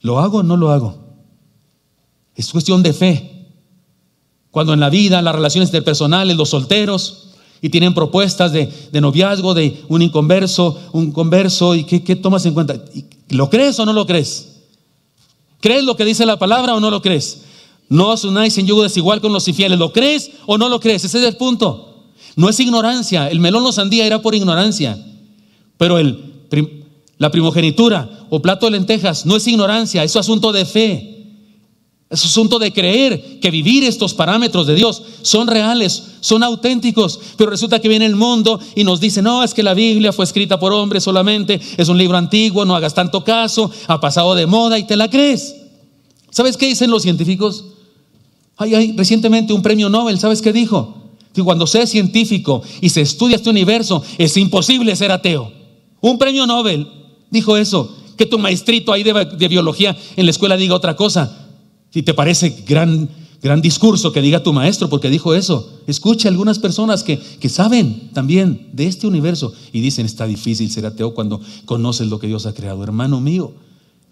¿Lo hago? No lo hago. Es cuestión de fe. Cuando en la vida, las relaciones interpersonales, los solteros, y tienen propuestas de noviazgo de un inconverso, un converso, ¿y qué tomas en cuenta? ¿Lo crees o no lo crees? ¿Crees lo que dice la palabra o no lo crees? No os unáis en yugo desigual con los infieles. ¿Lo crees o no lo crees? Ese es el punto. No es ignorancia. El melón o sandía era por ignorancia, pero la primogenitura o plato de lentejas no es ignorancia, es asunto de fe. Es asunto de creer que vivir estos parámetros de Dios son reales, son auténticos. Pero resulta que viene el mundo y nos dice: no, es que la Biblia fue escrita por hombres solamente, es un libro antiguo, no hagas tanto caso, ha pasado de moda, y te la crees. ¿Sabes qué dicen los científicos? Recientemente un premio Nobel, ¿sabes qué dijo? Que cuando se es científico y se estudia este universo, es imposible ser ateo. Un premio Nobel dijo eso. Que tu maestrito ahí de biología en la escuela diga otra cosa. Si te parece gran discurso que diga tu maestro porque dijo eso, escucha a algunas personas que saben también de este universo y dicen: está difícil ser ateo cuando conoces lo que Dios ha creado. Hermano mío,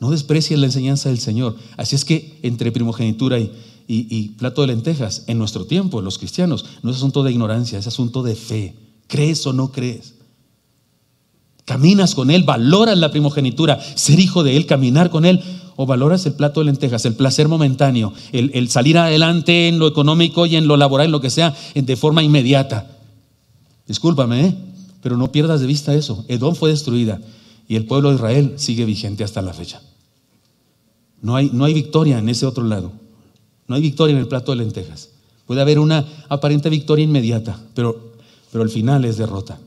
no desprecies la enseñanza del Señor. Así es que entre primogenitura y plato de lentejas, en nuestro tiempo, los cristianos, no es asunto de ignorancia, es asunto de fe. ¿Crees o no crees? ¿Caminas con Él? ¿Valoras la primogenitura, ser hijo de Él, caminar con Él? ¿O valoras el plato de lentejas, el placer momentáneo, el salir adelante en lo económico y en lo laboral, en lo que sea, de forma inmediata? Discúlpame, pero no pierdas de vista eso. Edom fue destruida y el pueblo de Israel sigue vigente hasta la fecha. No hay victoria en ese otro lado. No hay victoria en el plato de lentejas. Puede haber una aparente victoria inmediata, pero el final es derrota.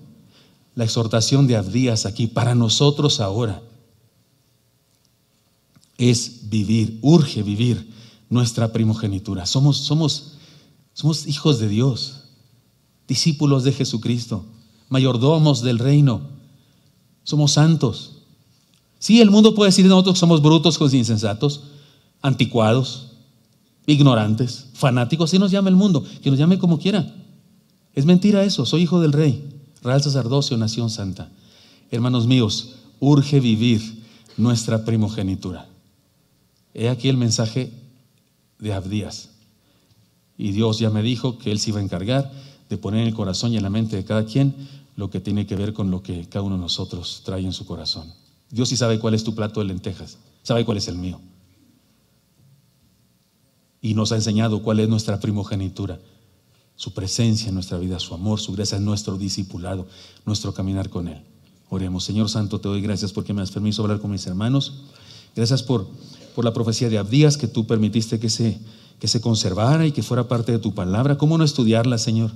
La exhortación de Abdías aquí para nosotros ahora es vivir, urge vivir nuestra primogenitura. Somos hijos de Dios, discípulos de Jesucristo, mayordomos del reino. Somos santos. Sí, el mundo puede decir de nosotros que somos brutos, insensatos, anticuados, ignorantes, fanáticos. Así nos llama el mundo, que nos llame como quiera. Es mentira eso. Soy hijo del Rey, real sacerdocio, nación santa. Hermanos míos, urge vivir nuestra primogenitura. He aquí el mensaje de Abdías. Y Dios ya me dijo que Él se iba a encargar de poner en el corazón y en la mente de cada quien lo que tiene que ver con lo que cada uno de nosotros trae en su corazón. Dios sí sabe cuál es tu plato de lentejas, sabe cuál es el mío. Y nos ha enseñado cuál es nuestra primogenitura. Su presencia en nuestra vida, su amor, su gracia, nuestro discipulado, nuestro caminar con Él. Oremos. Señor Santo, te doy gracias porque me das permiso hablar con mis hermanos. Gracias por la profecía de Abdías, que tú permitiste que se conservara y que fuera parte de tu palabra. ¿Cómo no estudiarla, Señor?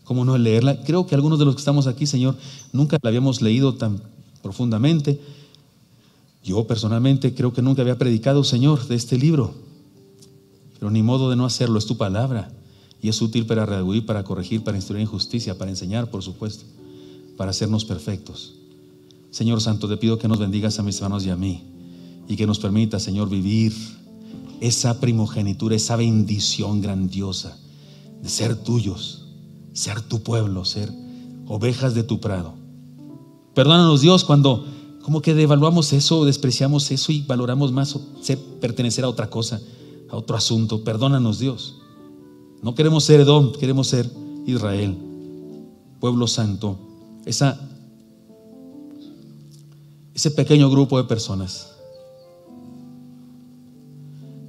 ¿Cómo no leerla? Creo que algunos de los que estamos aquí, Señor, nunca la habíamos leído tan profundamente. Yo personalmente creo que nunca había predicado, Señor, de este libro. Pero ni modo de no hacerlo, es tu palabra. Y es útil para redarguir, para corregir, para instruir en justicia, para enseñar, por supuesto, para hacernos perfectos. Señor Santo, te pido que nos bendigas a mis hermanos y a mí, y que nos permita, Señor, vivir esa primogenitura, esa bendición grandiosa de ser tuyos, ser tu pueblo, ser ovejas de tu prado. Perdónanos, Dios, cuando como que devaluamos eso, despreciamos eso y valoramos más pertenecer a otra cosa, a otro asunto. Perdónanos, Dios. No queremos ser Edom, queremos ser Israel, pueblo santo, ese pequeño grupo de personas.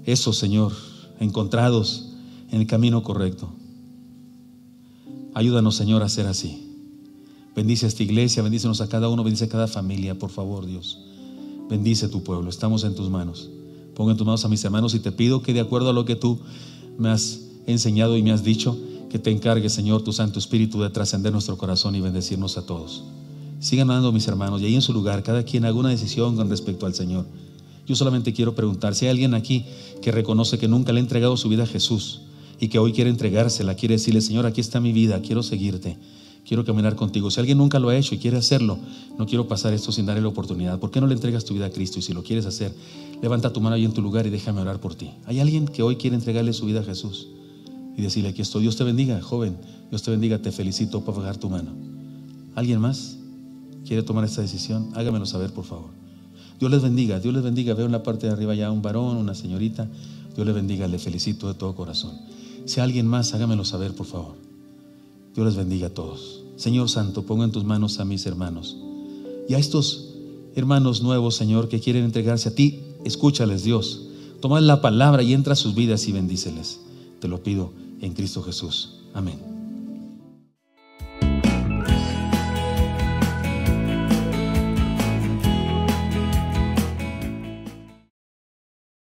Esos, Señor, encontrados en el camino correcto. Ayúdanos, Señor, a ser así. Bendice a esta iglesia, bendícenos a cada uno, bendice a cada familia, por favor, Dios. Bendice a tu pueblo, estamos en tus manos. Pongo en tus manos a mis hermanos y te pido que, de acuerdo a lo que tú me has enseñado y me has dicho, que te encargues, Señor, tu Santo Espíritu, de trascender nuestro corazón y bendecirnos a todos. Sigan orando, mis hermanos, y ahí en su lugar cada quien haga una decisión con respecto al Señor. Yo solamente quiero preguntar si hay alguien aquí que reconoce que nunca le ha entregado su vida a Jesús y que hoy quiere entregársela, quiere decirle: Señor, aquí está mi vida, quiero seguirte, quiero caminar contigo. Si alguien nunca lo ha hecho y quiere hacerlo, no quiero pasar esto sin darle la oportunidad. ¿Por qué no le entregas tu vida a Cristo? Y si lo quieres hacer, levanta tu mano ahí en tu lugar y déjame orar por ti. ¿Hay alguien que hoy quiere entregarle su vida a Jesús y decirle: aquí estoy? Dios te bendiga, joven, Dios te bendiga, te felicito por bajar tu mano. ¿Alguien más quiere tomar esta decisión? Hágamelo saber, por favor. Dios les bendiga, Dios les bendiga. Veo en la parte de arriba ya un varón, una señorita. Dios les bendiga, le felicito de todo corazón. Si hay alguien más, hágamelo saber, por favor. Dios les bendiga a todos. Señor Santo, pongo en tus manos a mis hermanos y a estos hermanos nuevos, Señor, que quieren entregarse a ti. Escúchales, Dios. Toma la palabra y entra a sus vidas y bendíceles. Te lo pido en Cristo Jesús. Amén.